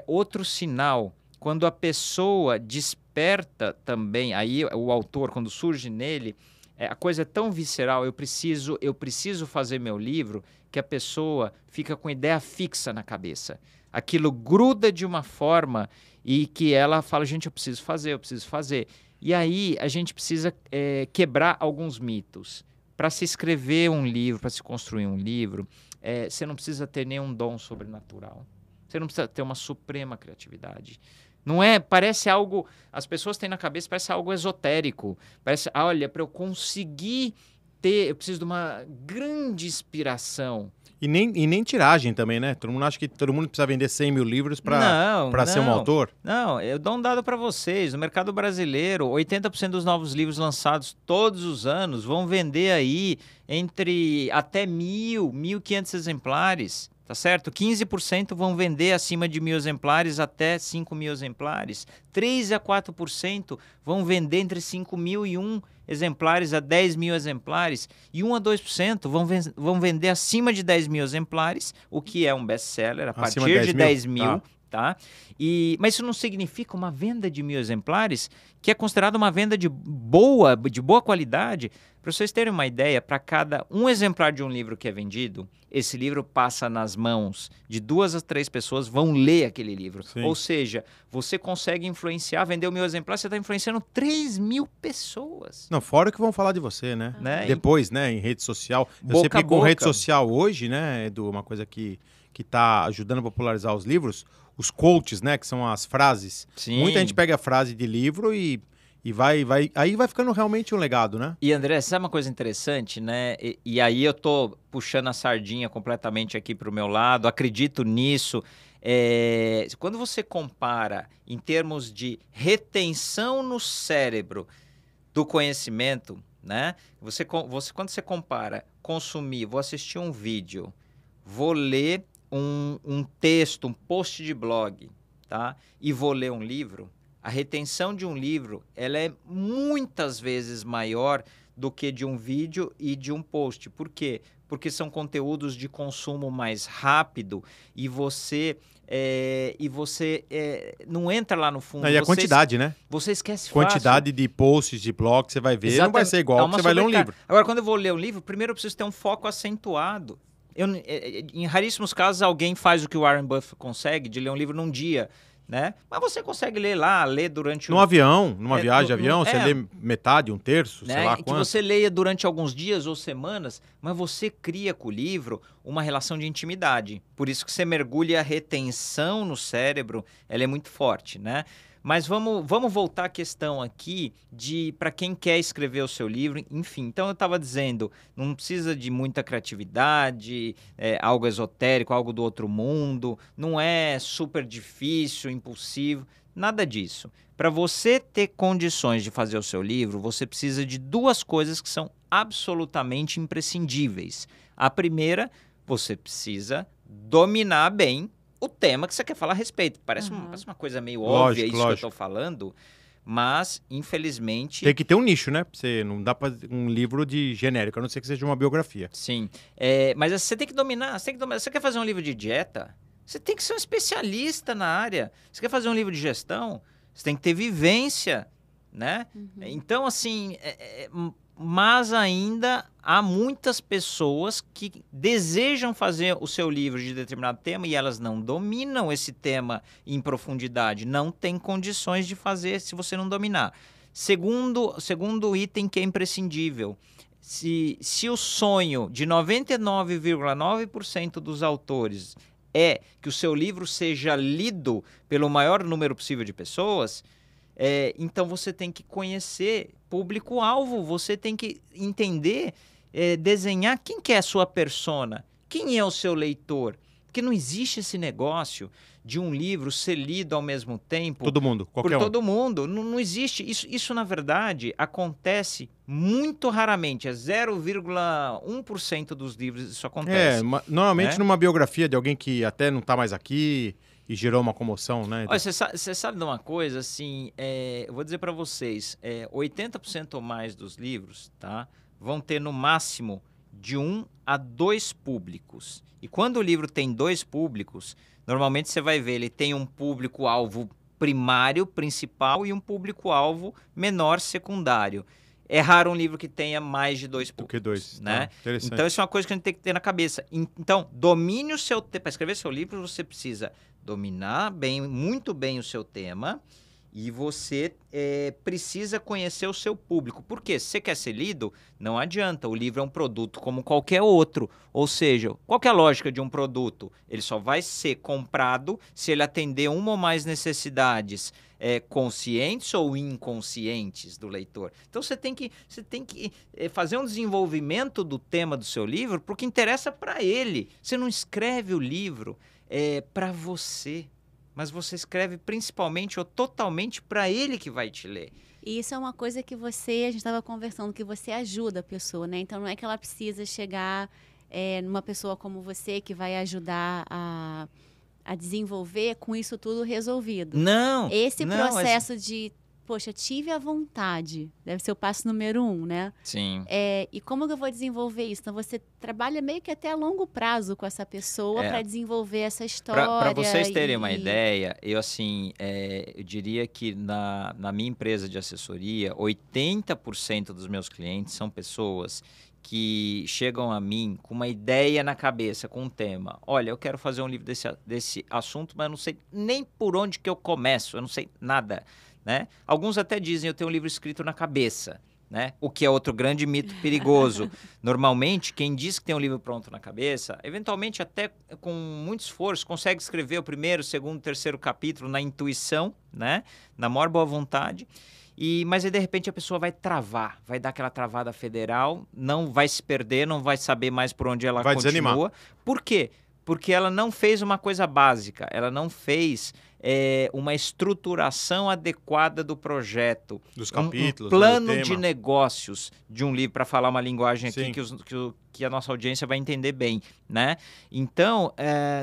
outro sinal. Quando a pessoa desperta também, aí o autor, quando surge nele, a coisa é tão visceral, eu preciso fazer meu livro, que a pessoa fica com ideia fixa na cabeça. Aquilo gruda de uma forma e que ela fala, gente, eu preciso fazer. E aí a gente precisa quebrar alguns mitos. Para se escrever um livro, para se construir um livro, você não precisa ter nenhum dom sobrenatural. Você não precisa ter uma suprema criatividade. Não é, parece algo, as pessoas têm na cabeça, parece algo esotérico. Parece, olha, para eu conseguir eu preciso de uma grande inspiração. E nem tiragem também, né? Todo mundo acha que todo mundo precisa vender 100 mil livros para ser um autor. Não, eu dou um dado para vocês. No mercado brasileiro, 80% dos novos livros lançados todos os anos vão vender aí entre até 1.000, 1.500 exemplares. Tá certo? 15% vão vender acima de 1.000 exemplares até 5.000 exemplares. 3 a 4% vão vender entre 5.001 exemplares a 10.000 exemplares. E 1 a 2% vão vender acima de 10.000 exemplares, o que é um best-seller a partir de 10.000. Tá? Mas isso não significa uma venda de 1.000 exemplares, que é considerada uma venda de boa qualidade. Para vocês terem uma ideia, para cada um exemplar de um livro que é vendido, esse livro passa nas mãos de 2 a 3 pessoas, vão ler aquele livro. Sim. Ou seja, você consegue influenciar, vender 1.000 exemplares, você está influenciando 3.000 pessoas. Não, fora que vão falar de você, né? Depois, né, em rede social. Eu sei que com rede social hoje, né, Edu, uma coisa que está ajudando a popularizar os livros, os quotes, né, que são as frases. Sim. Muita gente pega a frase de livro e aí vai ficando realmente um legado, né? E André, sabe uma coisa interessante, né? E aí eu tô puxando a sardinha completamente aqui para o meu lado, acredito nisso. Quando você compara em termos de retenção no cérebro do conhecimento, né? Quando você compara consumir, vou assistir um vídeo, vou ler um texto, um post de blog, tá? E vou ler um livro, a retenção de um livro ela é muitas vezes maior do que de um vídeo e de um post. Por quê? Porque são conteúdos de consumo mais rápido e você não entra lá no fundo. E a quantidade, né? Você esquece quantidade fácil. De posts, de blogs que você vai ver, não vai ser igual que você vai ler um livro. Agora, quando eu vou ler um livro, primeiro eu preciso ter um foco acentuado. Em raríssimos casos, alguém faz o que o Warren Buffett consegue, de ler um livro num dia, né? Mas você consegue ler durante... Numa viagem de avião, você lê metade, um terço, né? sei lá quanto. Que você leia durante alguns dias ou semanas, mas você cria com o livro uma relação de intimidade. Por isso que você mergulha a retenção no cérebro, ela é muito forte, né? Mas vamos voltar à questão aqui de para quem quer escrever o seu livro, enfim. Então eu estava dizendo, não precisa de muita criatividade, algo esotérico, algo do outro mundo, não é super difícil, impossível, nada disso. Para você ter condições de fazer o seu livro, você precisa de 2 coisas que são absolutamente imprescindíveis. A primeira, você precisa dominar bem o tema que você quer falar a respeito. Parece uma coisa meio óbvia isso que eu estou falando, mas, infelizmente... Tem que ter um nicho, né? Você não dá para um livro de genérico, a não ser que seja uma biografia. Sim, mas você tem que dominar. Você quer fazer um livro de dieta? Você tem que ser um especialista na área. Você quer fazer um livro de gestão? Você tem que ter vivência, né? Então, assim... mas ainda há muitas pessoas que desejam fazer o seu livro de determinado tema e elas não dominam esse tema em profundidade. Não tem condições de fazer se você não dominar. Segundo item que é imprescindível, se o sonho de 99,9% dos autores é que o seu livro seja lido pelo maior número possível de pessoas... então você tem que conhecer público-alvo, você tem que entender, desenhar quem que é a sua persona, quem é o seu leitor. Porque não existe esse negócio de um livro ser lido ao mesmo tempo... Todo mundo, qualquer um. Por todo mundo. Não existe. Isso, na verdade, acontece muito raramente. É 0,1% dos livros isso acontece. Normalmente numa biografia de alguém que até não está mais aqui... E gerou uma comoção, né? Olha, você sabe de uma coisa, assim, eu vou dizer para vocês, 80% ou mais dos livros, tá, vão ter no máximo de 1 a 2 públicos. E quando o livro tem 2 públicos, normalmente você vai ver, ele tem um público-alvo primário, principal, e um público-alvo menor, secundário. É raro um livro que tenha mais de 2 públicos. Do que 2, né? Então, isso é uma coisa que a gente tem que ter na cabeça. Então, domine o seu... Para escrever seu livro, você precisa dominar muito bem o seu tema E você precisa conhecer o seu público. Por quê? Se você quer ser lido, não adianta. O livro é um produto como qualquer outro. Ou seja, qual que é a lógica de um produto? Ele só vai ser comprado se ele atender uma ou mais necessidades conscientes ou inconscientes do leitor. Então você tem que fazer um desenvolvimento do tema do seu livro porque interessa para ele. Você não escreve o livro para você, mas você escreve principalmente ou totalmente para ele que vai te ler. E isso é uma coisa que a gente estava conversando, que você ajuda a pessoa, né? Então não é que ela precisa chegar numa pessoa como você que vai ajudar a desenvolver com isso tudo resolvido. Não! Esse processo de, poxa, tive a vontade, deve ser o passo número 1, né? Sim. E como que eu vou desenvolver isso? Então você trabalha meio que até a longo prazo com essa pessoa para desenvolver essa história. Para vocês terem uma ideia, eu diria que na minha empresa de assessoria, 80% dos meus clientes são pessoas que chegam a mim com uma ideia na cabeça, com um tema. Olha, eu quero fazer um livro desse assunto, mas eu não sei nem por onde que eu começo, eu não sei nada, né? Alguns até dizem, eu tenho um livro escrito na cabeça, né? O que é outro grande mito perigoso. Normalmente, quem diz que tem um livro pronto na cabeça, eventualmente até com muito esforço, consegue escrever o primeiro, segundo, terceiro capítulo na intuição, né? Na maior boa vontade. Mas aí, de repente, a pessoa vai travar, vai dar aquela travada federal, não vai se perder, não vai saber mais por onde ela continua. Desanimar. Por quê? Porque ela não fez uma coisa básica, ela não fez uma estruturação adequada do projeto. Dos capítulos, um plano de negócios de um livro, para falar uma linguagem aqui que a nossa audiência vai entender bem, né? Então,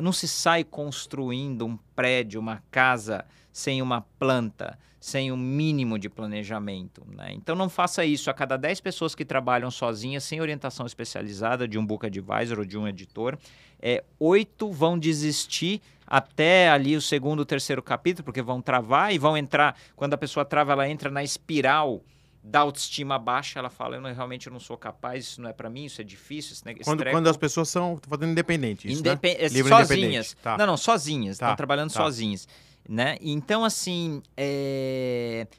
não se sai construindo um prédio, uma casa, sem uma planta, sem um mínimo de planejamento, né? Então não faça isso. A cada 10 pessoas que trabalham sozinhas, sem orientação especializada de um book advisor ou de um editor, 8 vão desistir até ali o segundo, terceiro capítulo, porque vão travar e vão entrar, quando a pessoa trava, ela entra na espiral da autoestima baixa, ela fala, realmente eu não sou capaz, isso não é para mim, isso é difícil, isso quando as pessoas são fazendo independente, isso, né? Sozinhas. Tá. Não, sozinhas, estão trabalhando sozinhas. Né? Então, assim,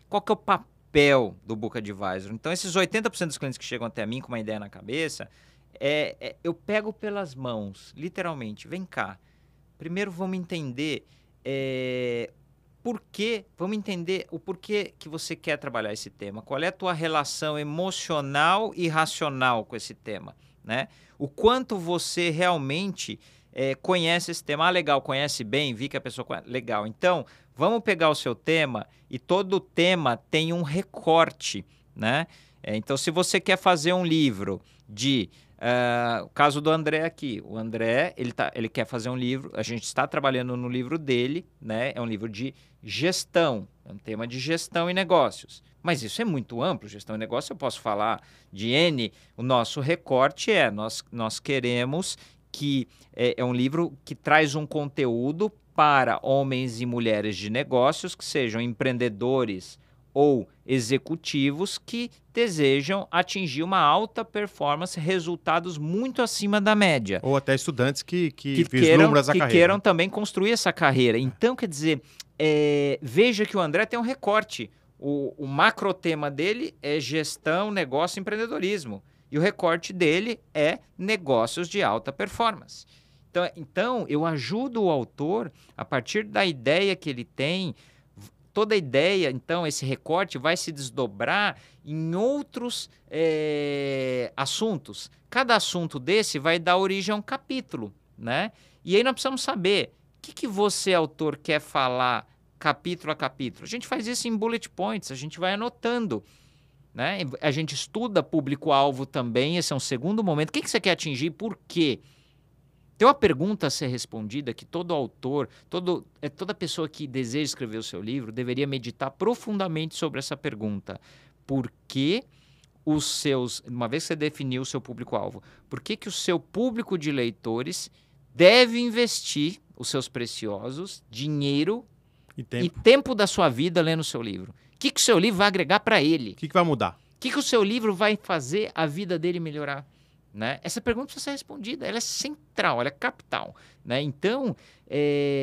qual que é o papel do Book Advisor? Então, esses 80% dos clientes que chegam até mim com uma ideia na cabeça, eu pego pelas mãos, literalmente, vem cá. Primeiro, vamos entender vamos entender o porquê que você quer trabalhar esse tema. Qual é a tua relação emocional e racional com esse tema, né? O quanto você realmente conhece esse tema. Ah, legal, conhece bem, vi que a pessoa conhece. Legal, então vamos pegar o seu tema e todo tema tem um recorte, né? Então, se você quer fazer um livro de... o caso do André aqui. O André, ele quer fazer um livro, a gente está trabalhando no livro dele, né? É um livro de gestão, é um tema de gestão e negócios. Mas isso é muito amplo, gestão e negócio, eu posso falar de N. O nosso recorte nós queremos que é um livro que traz um conteúdo para homens e mulheres de negócios que sejam empreendedores ou executivos que desejam atingir uma alta performance, resultados muito acima da média. Ou até estudantes que vislumbram essa carreira. Que queiram também construir essa carreira. Então, quer dizer, veja que o André tem um recorte. O macro tema dele é gestão, negócio e empreendedorismo. E o recorte dele é negócios de alta performance. Então, eu ajudo o autor, a partir da ideia que ele tem, toda a ideia, então, esse recorte vai se desdobrar em outros assuntos. Cada assunto desse vai dar origem a um capítulo, né? E aí nós precisamos saber o que você, autor, quer falar capítulo a capítulo. A gente faz isso em bullet points, a gente vai anotando, né? A gente estuda público-alvo também, esse é um segundo momento. O que você quer atingir? Por quê? Tem uma pergunta a ser respondida que todo autor, toda pessoa que deseja escrever o seu livro deveria meditar profundamente sobre essa pergunta. Por que uma vez que você definiu o seu público-alvo, por que o seu público de leitores deve investir os seus preciosos dinheiro e tempo da sua vida lendo o seu livro? O que o seu livro vai agregar para ele? O que vai mudar? O que o seu livro vai fazer a vida dele melhorar? né? Essa pergunta precisa ser respondida, ela é central, ela é capital, né? Então,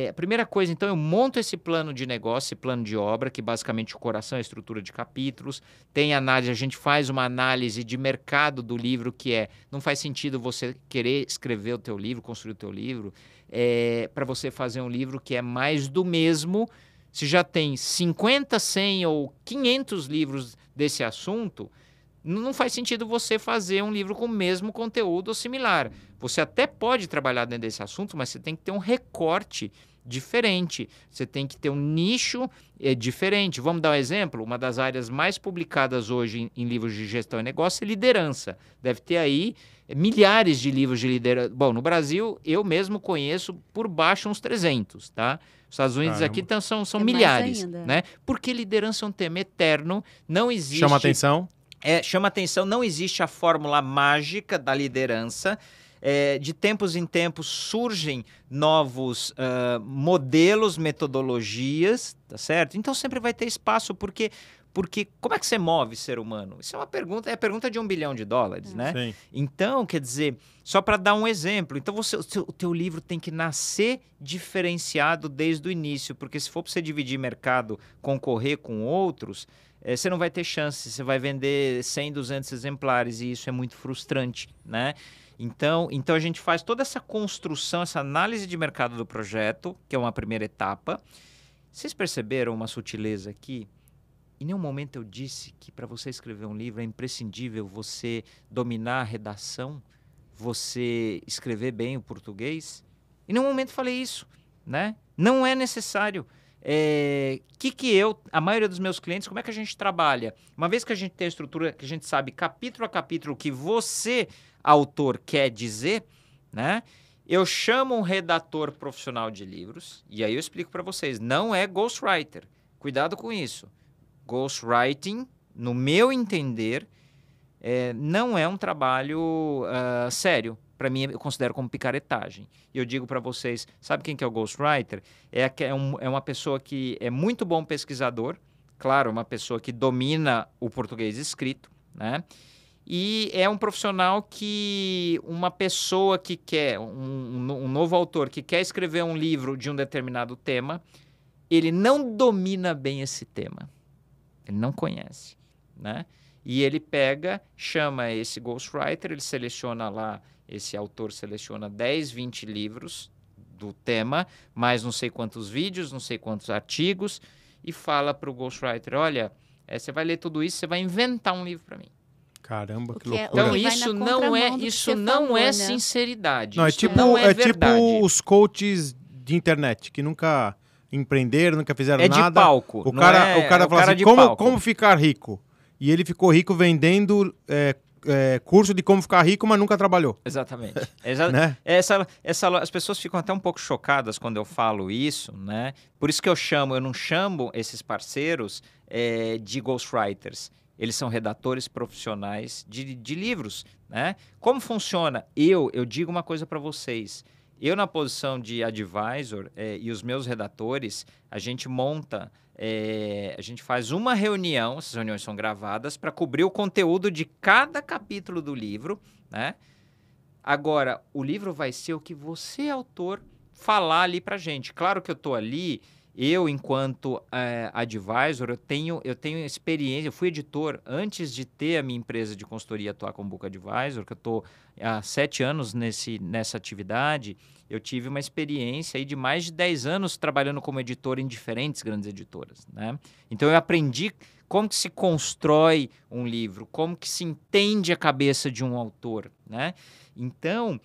a primeira coisa, então, eu monto esse plano de negócio, esse plano de obra, que basicamente o coração é a estrutura de capítulos, tem análise, a gente faz uma análise de mercado do livro, que não faz sentido você querer escrever o teu livro, construir o teu livro, para você fazer um livro que é mais do mesmo. Se já tem 50, 100 ou 500 livros desse assunto, não faz sentido você fazer um livro com o mesmo conteúdo ou similar. Você até pode trabalhar dentro desse assunto, mas você tem que ter um recorte diferente. Você tem que ter um nicho diferente. Vamos dar um exemplo? Uma das áreas mais publicadas hoje em livros de gestão e negócio é liderança. Deve ter aí milhares de livros de liderança. Bom, no Brasil, eu mesmo conheço por baixo uns 300, tá? Os Estados Unidos aqui são milhares, né? Porque liderança é um tema eterno, não existe... Chama atenção. Chama atenção, não existe a fórmula mágica da liderança. De tempos em tempos surgem novos modelos, metodologias, tá certo? Então sempre vai ter espaço, porque como é que você move ser humano? Isso é uma pergunta, é a pergunta de $1 bilhão, né? Sim. Então, quer dizer, só para dar um exemplo, então o teu livro tem que nascer diferenciado desde o início, porque se for para você dividir mercado, concorrer com outros, você não vai ter chance, você vai vender 100, 200 exemplares e isso é muito frustrante, né? Então a gente faz toda essa construção, essa análise de mercado do projeto, que é uma primeira etapa. Vocês perceberam uma sutileza aqui? Em nenhum momento eu disse que para você escrever um livro é imprescindível você dominar a redação, você escrever bem o português. Em nenhum momento falei isso, né? Não é necessário. A maioria dos meus clientes, como é que a gente trabalha? Uma vez que a gente tem a estrutura, que a gente sabe capítulo a capítulo o que você, autor, quer dizer, né? Eu chamo um redator profissional de livros, e aí eu explico para vocês, não é ghostwriter. Cuidado com isso. Ghostwriting, no meu entender, não é um trabalho sério. Para mim, eu considero como picaretagem. E eu digo para vocês, sabe quem que é o ghostwriter? É uma pessoa que é muito bom pesquisador, claro, uma pessoa que domina o português escrito, né? E é um profissional uma pessoa que quer, um novo autor que quer escrever um livro de um determinado tema, ele não domina bem esse tema. Ele não conhece, né? E ele chama esse ghostwriter, ele seleciona lá, esse autor seleciona 10, 20 livros do tema, mais não sei quantos vídeos, não sei quantos artigos, e fala para o ghostwriter, olha, você vai ler tudo isso, você vai inventar um livro para mim. Caramba, que Então loucura. isso não é sinceridade. Não, Não é verdade. Tipo os coaches de internet, que nunca empreenderam, nunca fizeram nada. É de palco. O cara fala assim, como ficar rico? E ele ficou rico vendendo curso de como ficar rico, mas nunca trabalhou. Exatamente. Né? As pessoas ficam até um pouco chocadas quando eu falo isso, né? Por isso que eu não chamo esses parceiros de ghostwriters. Eles são redatores profissionais de livros, né? Como funciona? Eu digo uma coisa para vocês. Eu, na posição de advisor e os meus redatores, a gente monta, a gente faz uma reunião, essas reuniões são gravadas, para cobrir o conteúdo de cada capítulo do livro, né? Agora, o livro vai ser o que você, autor, falar ali para a gente. Claro que eu estou ali, eu, enquanto advisor, eu tenho experiência, eu fui editor antes de ter a minha empresa de consultoria atuar como Book Advisor, que eu estou há 7 anos nessa atividade. Eu tive uma experiência aí de mais de 10 anos trabalhando como editor em diferentes grandes editoras, né? Então eu aprendi como que se constrói um livro, como que se entende a cabeça de um autor, né? Então,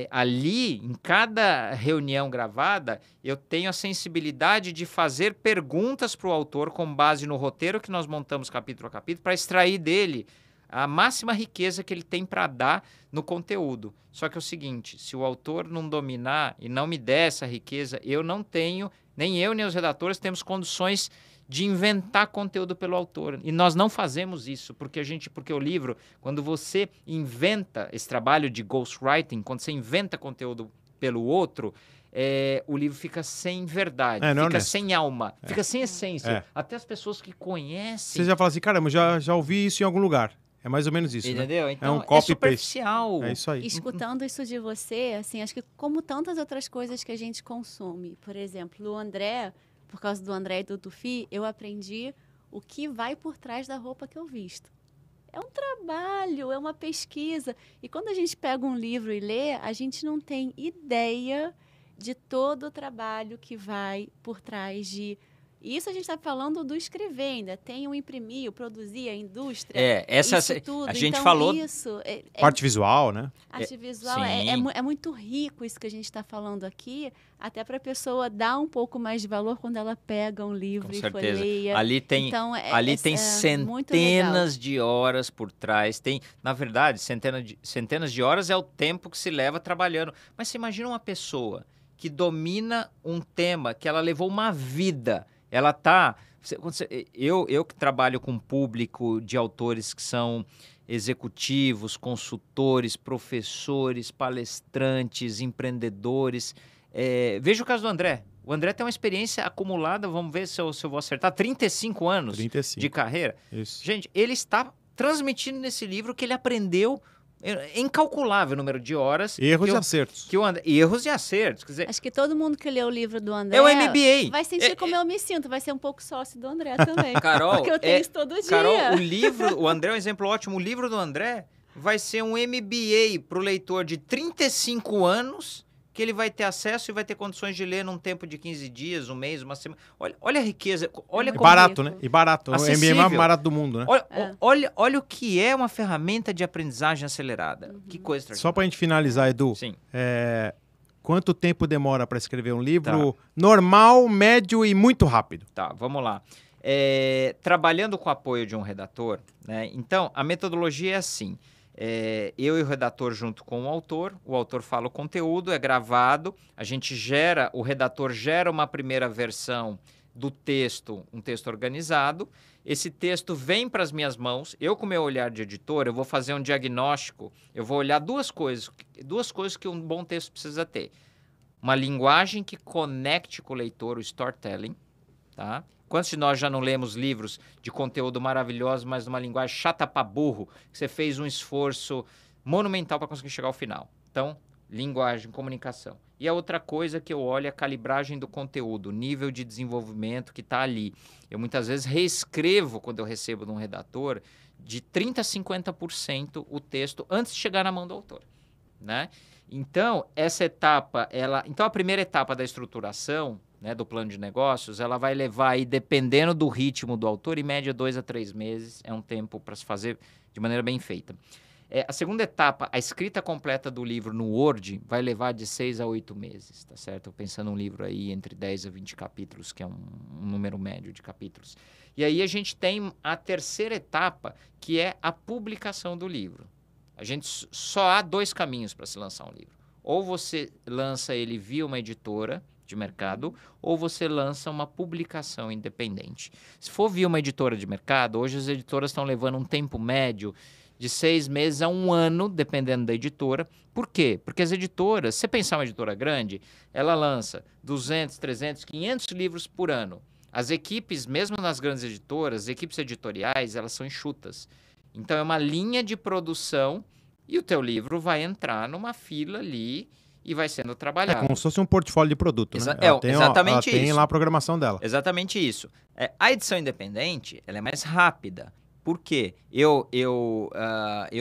ali, em cada reunião gravada, eu tenho a sensibilidade de fazer perguntas para o autor com base no roteiro que nós montamos capítulo a capítulo, para extrair dele a máxima riqueza que ele tem para dar no conteúdo. Só que é o seguinte, se o autor não dominar e não me der essa riqueza, eu não tenho, nem eu nem os redatores temos condições de inventar conteúdo pelo autor. E nós não fazemos isso, porque o livro, quando você inventa esse trabalho de ghostwriting, quando você inventa conteúdo pelo outro, o livro fica sem verdade, fica sem alma, fica sem essência. Até as pessoas que conhecem... Você já fala assim, caramba, já ouvi isso em algum lugar. É mais ou menos isso, né? Entendeu? Então, um copy-paste. superficial. É isso aí. Escutando isso de você, assim, acho que como tantas outras coisas que a gente consome, por exemplo, o André, por causa do André e do Tufi, eu aprendi o que vai por trás da roupa que eu visto. É um trabalho, é uma pesquisa. E quando a gente pega um livro e lê, a gente não tem ideia de todo o trabalho que vai por trás de... Isso a gente está falando do escrever ainda. Tem o imprimir, o produzir, a indústria. Isso tudo. A gente então, falou... Isso Parte visual, né? arte visual é muito rico isso que a gente está falando aqui, até para a pessoa dar um pouco mais de valor quando ela pega um livro e folheia. Ali tem, então, tem centenas de horas por trás. Tem, na verdade, centenas de horas é o tempo que se leva trabalhando. Mas você imagina uma pessoa que domina um tema que ela levou uma vida. Ela tá... Eu que trabalho com público de autores que são executivos, consultores, professores, palestrantes, empreendedores. Veja o caso do André. O André tem uma experiência acumulada, vamos ver se eu vou acertar, 35 anos 35. De carreira. Isso. Gente, ele está transmitindo nesse livro que ele aprendeu incalculável número de horas. Erros e acertos. Erros e acertos. Quer dizer, acho que todo mundo que lê o livro do André é o MBA. vai sentir como eu me sinto, vai ser um pouco sócio do André também. Carol, porque eu tenho isso todo dia. Carol, o André é um exemplo ótimo. O livro do André vai ser um MBA para o leitor de 35 anos, que ele vai ter acesso e vai ter condições de ler num tempo de 15 dias, um mês, uma semana. Olha a riqueza. Olha como barato, né? E barato. Acessível. O MBA mais barato do mundo, né? Olha o que é uma ferramenta de aprendizagem acelerada. Que coisa extraordinária. Só pra gente finalizar, Edu. Sim. Quanto tempo demora para escrever um livro normal, médio e muito rápido? Tá, vamos lá. Trabalhando com o apoio de um redator, né? Então, a metodologia é assim. Eu e o redator junto com o autor fala o conteúdo, é gravado, o redator gera uma primeira versão do texto, um texto organizado, esse texto vem para as minhas mãos, eu com meu olhar de editor, eu vou fazer um diagnóstico, eu vou olhar duas coisas que um bom texto precisa ter. Uma linguagem que conecte com o leitor, o storytelling, tá? Quantos de nós já não lemos livros de conteúdo maravilhoso, mas numa linguagem chata pra burro, que você fez um esforço monumental para conseguir chegar ao final? Então, linguagem, comunicação. E a outra coisa que eu olho é a calibragem do conteúdo, o nível de desenvolvimento que está ali. Eu muitas vezes reescrevo, quando eu recebo de um redator, de 30% a 50% o texto antes de chegar na mão do autor, né? Então, essa etapa, então a primeira etapa da estruturação, né, do plano de negócios, ela vai levar aí, dependendo do ritmo do autor, em média 2 a 3 meses, é um tempo para se fazer de maneira bem feita. A segunda etapa, a escrita completa do livro no Word, vai levar de 6 a 8 meses, tá certo? Pensando num livro aí entre 10 a 20 capítulos, que é um número médio de capítulos. E aí a gente tem a terceira etapa, que é a publicação do livro. A gente só há 2 caminhos para se lançar um livro. Ou você lança ele via uma editora de mercado, ou você lança uma publicação independente. Se for via uma editora de mercado, hoje as editoras estão levando um tempo médio de 6 meses a 1 ano, dependendo da editora. Por quê? Porque as editoras, se você pensar uma editora grande, ela lança 200, 300, 500 livros por ano. As equipes, mesmo nas grandes editoras, as equipes editoriais, elas são enxutas. Então, é uma linha de produção e o teu livro vai entrar numa fila ali e vai sendo trabalhado. Como se fosse um portfóliio de produto, né? Exatamente isso. Ela tem lá a programação dela. Exatamente isso. A edição independente, ela é mais rápida. Por quê? Eu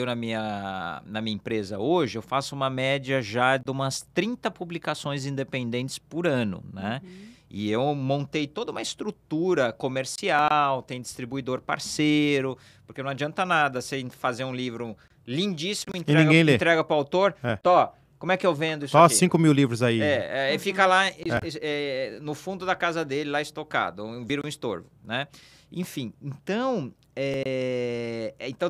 na minha empresa hoje, eu faço uma média já de umas 30 publicações independentes por ano, né? E eu montei toda uma estrutura comercial, tem distribuidor parceiro, porque não adianta nada você fazer um livro lindíssimo, entrega para o autor, como é que eu vendo isso aqui? Só 5 mil livros aí. Fica lá no fundo da casa dele, lá estocado, vira um estorvo, né? Enfim, então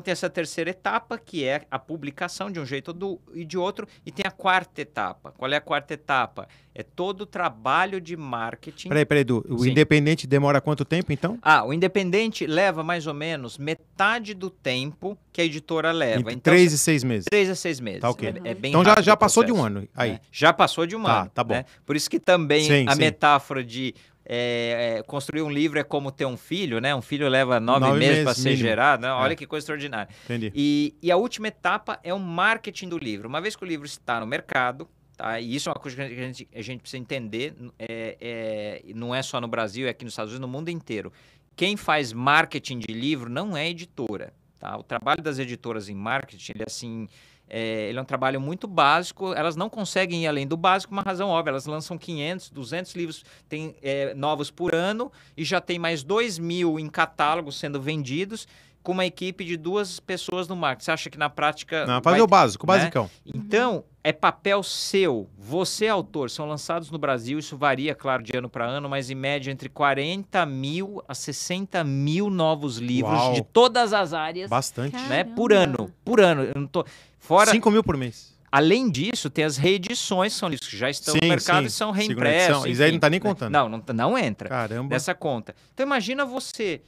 tem essa terceira etapa, que é a publicação de um jeito e de outro, e tem a quarta etapa. Qual é a quarta etapa? É todo o trabalho de marketing. Peraí, Edu, o independente demora quanto tempo, então? O independente leva mais ou menos metade do tempo que a editora leva. Entre 3 e 6 meses. 3 a 6 meses. Tá, ok. É bem então rápido já o passou de processo, um ano aí. Já passou de um ano. Tá bom. Né? Por isso que também metáfora de construir um livro é como ter um filho, né? Um filho leva 9 meses para ser gerado, né? Olha que coisa extraordinária. Entendi. E a última etapa é o marketing do livro. Uma vez que o livro está no mercado, tá? E isso é uma coisa que a gente precisa entender, não é só no Brasil, é aqui nos Estados Unidos, no mundo inteiro. Quem faz marketing de livro não é editora. Tá? O trabalho das editoras em marketing, ele é um trabalho muito básico, elas não conseguem ir além do básico, uma razão óbvia, elas lançam 500, 200 livros novos por ano e já tem mais 2.000 em catálogos sendo vendidos com uma equipe de 2 pessoas no marketing. Você acha que na prática... Não, fazer o básico, o basicão. Então, é papel seu, você autor, são lançados no Brasil, isso varia, claro, de ano para ano, mas em média entre 40 mil a 60 mil novos livros de todas as áreas. Bastante. Né? Por ano. Eu não tô... Fora... 5 mil por mês. Além disso, tem as reedições, são livros que já estão no mercado e são reimpressos. Isso aí não está nem contando. Não entra. Caramba. Nessa conta. Então imagina você...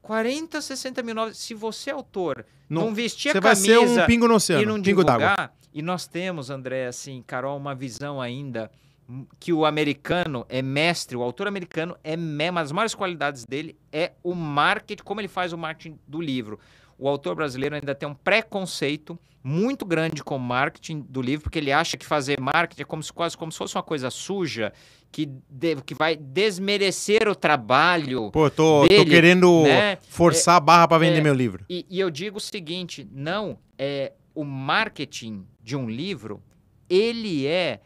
40, 60 mil novos. Se você, autor, não vestir a camisa... Você vai ser um pingo no oceano, e não divulgar... E nós temos, André, assim, Carol, uma visão ainda que o americano é mestre, o autor americano uma das maiores qualidades dele é o marketing, como ele faz o marketing do livro. O autor brasileiro ainda tem um preconceito muito grande com o marketing do livro, porque ele acha que fazer marketing é quase como se fosse uma coisa suja, que vai desmerecer o trabalho. Pô, tô querendo forçar a barra para vender meu livro. E eu digo o seguinte, o marketing de um livro, ele é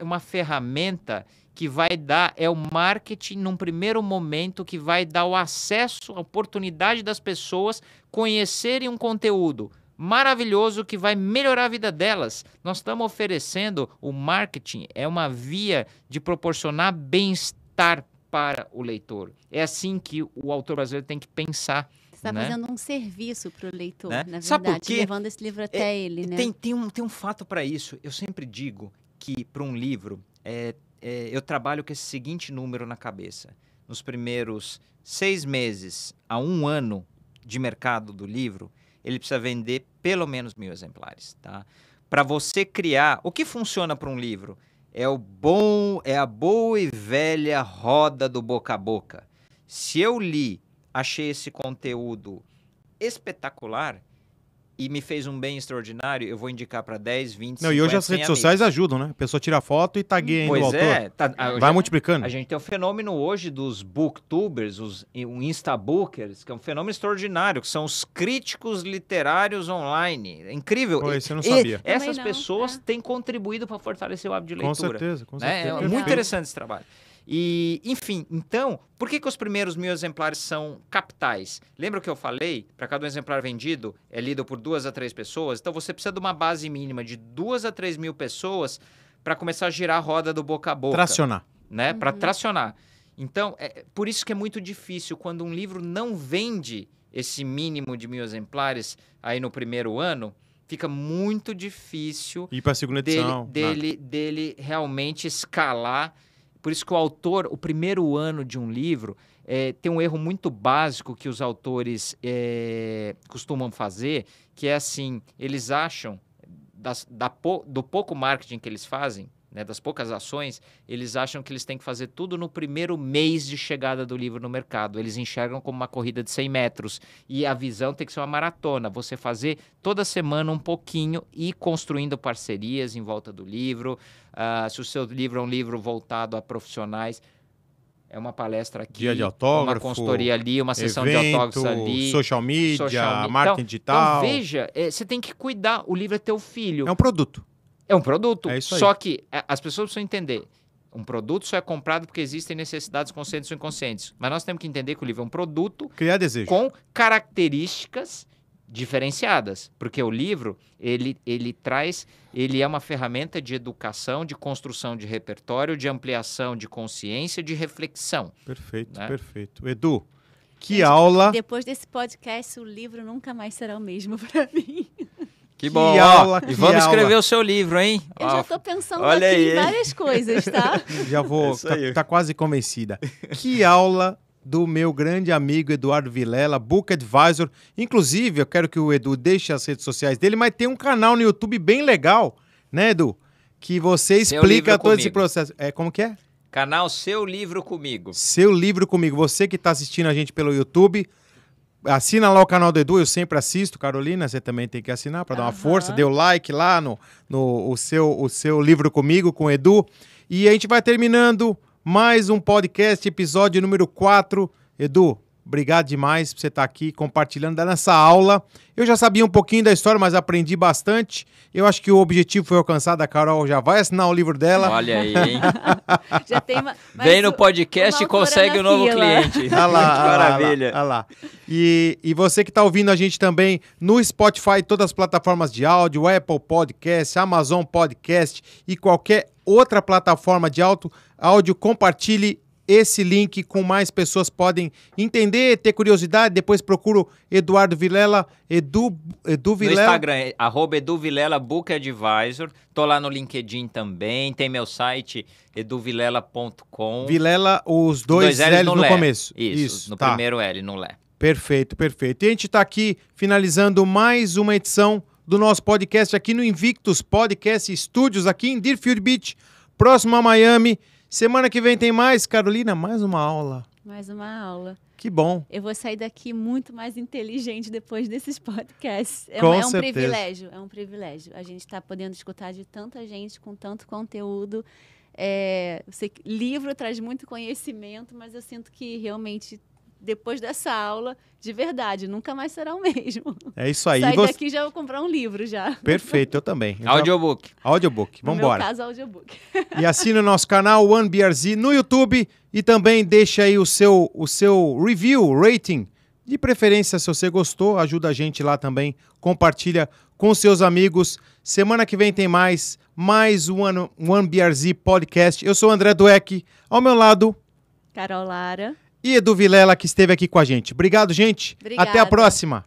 uma ferramenta que vai dar, o marketing num primeiro momento que vai dar o acesso, a oportunidade das pessoas conhecerem um conteúdo maravilhoso que vai melhorar a vida delas. Nós estamos oferecendo, o marketing é uma via de proporcionar bem-estar para o leitor. É assim que o autor brasileiro tem que pensar. Você está fazendo um serviço para o leitor, né? Na Sabe verdade, por quê? levando esse livro até ele. Né? Tem um fato para isso. Eu sempre digo que para um livro, eu trabalho com esse seguinte número na cabeça. Nos primeiros 6 meses a 1 ano de mercado do livro, ele precisa vender pelo menos 1.000 exemplares. Tá? Para você criar... O que funciona para um livro? É a boa e velha roda do boca a boca. Se eu achei esse conteúdo espetacular e me fez um bem extraordinário, eu vou indicar para 10, 20, 50, e hoje as redes sociais ajudam, né? A pessoa tira foto e tagueia ainda o autor. Vai multiplicando. A gente tem o fenômeno hoje dos booktubers, os instabookers, que é um fenômeno extraordinário, que são os críticos literários online. É incrível. Pô, isso eu não sabia. Essas pessoas têm contribuído para fortalecer o hábito de leitura. Com certeza. É muito interessante esse trabalho. E, enfim, então, por que os primeiros 1.000 exemplares são capitais? Lembra que eu falei? Para cada um exemplar vendido, é lido por 2 a 3 pessoas. Então, você precisa de uma base mínima de 2 a 3 mil pessoas para começar a girar a roda do boca a boca. Tracionar. Né? Para tracionar. Então, por isso que é muito difícil quando um livro não vende esse mínimo de 1.000 exemplares aí no primeiro ano, fica muito difícil ir para a segunda edição. Dele realmente escalar. Por isso que o autor, o primeiro ano de um livro, tem um erro muito básico que os autores costumam fazer, que é assim, eles acham, do pouco marketing que eles fazem, né, das poucas ações, eles acham que eles têm que fazer tudo no primeiro mês de chegada do livro no mercado. Eles enxergam como uma corrida de 100 metros. E a visão tem que ser uma maratona. Você fazer toda semana um pouquinho e ir construindo parcerias em volta do livro. Se o seu livro é um livro voltado a profissionais, é uma palestra aqui, dia de autógrafo, uma consultoria ali, uma sessão de autógrafos ali. Social media, marketing digital. Então veja, você tem que cuidar. O livro é teu filho. É um produto. É um produto, é isso aí. Só que as pessoas precisam entender, um produto só é comprado porque existem necessidades conscientes ou inconscientes. Mas nós temos que entender que o livro é um produto criar desejo com características diferenciadas. Porque o livro, ele é uma ferramenta de educação, de construção de repertório, de ampliação de consciência, de reflexão. Perfeito, né? Perfeito. Edu, que aula... Depois desse podcast, o livro nunca mais será o mesmo para mim. Que bom, e vamos escrever o seu livro, hein? Eu já estou pensando aqui em várias coisas, tá? Já vou, tá quase convencida. Que aula do meu grande amigo Eduardo Vilela, Book Advisor. Inclusive, eu quero que o Edu deixe as redes sociais dele, mas tem um canal no YouTube bem legal, né, Edu? Que você explica todo esse processo. Como que é? Canal Seu Livro Comigo. Seu Livro Comigo. Você que está assistindo a gente pelo YouTube, assina lá o canal do Edu, eu sempre assisto. Carolina, você também tem que assinar para dar uma força. Dê o like lá no seu Livro Comigo com o Edu. E a gente vai terminando mais um podcast, episódio número 4. Edu, obrigado demais por você estar aqui compartilhando, dando essa aula. Eu já sabia um pouquinho da história, mas aprendi bastante. Eu acho que o objetivo foi alcançado. A Carol já vai assinar o livro dela. Olha aí, hein? Já tem vem no podcast e consegue um novo cliente. Olha lá, que maravilha. Olha lá. E você que está ouvindo a gente também no Spotify, todas as plataformas de áudio, Apple Podcast, Amazon Podcast e qualquer outra plataforma de áudio, compartilhe esse link com mais pessoas podem entender, ter curiosidade. Depois procuro Eduardo Vilela, Edu Vilela. No Instagram, @EduVilela Book Advisor. Tô lá no LinkedIn também. Tem meu site, eduvilela.com. Vilela, os dois L's no começo. Isso, no primeiro L, no Lé. Perfeito, perfeito. E a gente está aqui finalizando mais uma edição do nosso podcast aqui no Invictus Podcast Studios, aqui em Deerfield Beach, próximo a Miami. Semana que vem tem mais, Carolina, mais uma aula. Mais uma aula. Que bom. Eu vou sair daqui muito mais inteligente depois desses podcasts. Com um certeza. privilégio, é um privilégio. A gente está podendo escutar de tanta gente com tanto conteúdo. Livro traz muito conhecimento, mas eu sinto que realmente depois dessa aula, de verdade, nunca mais será o mesmo. É isso aí. Sair daqui já vou comprar um livro já. Perfeito, eu também. Audiobook. Vamos embora. No meu caso, audiobook. E assina o nosso canal OneBRZ no YouTube e também deixa aí o seu review, rating. De preferência, se você gostou, ajuda a gente lá também. Compartilha com seus amigos. Semana que vem tem mais um OneBRZ Podcast. Eu sou o André Dweck. Ao meu lado, Carol Lara. E Edu Vilela, que esteve aqui com a gente. Obrigado, gente. Obrigada. Até a próxima.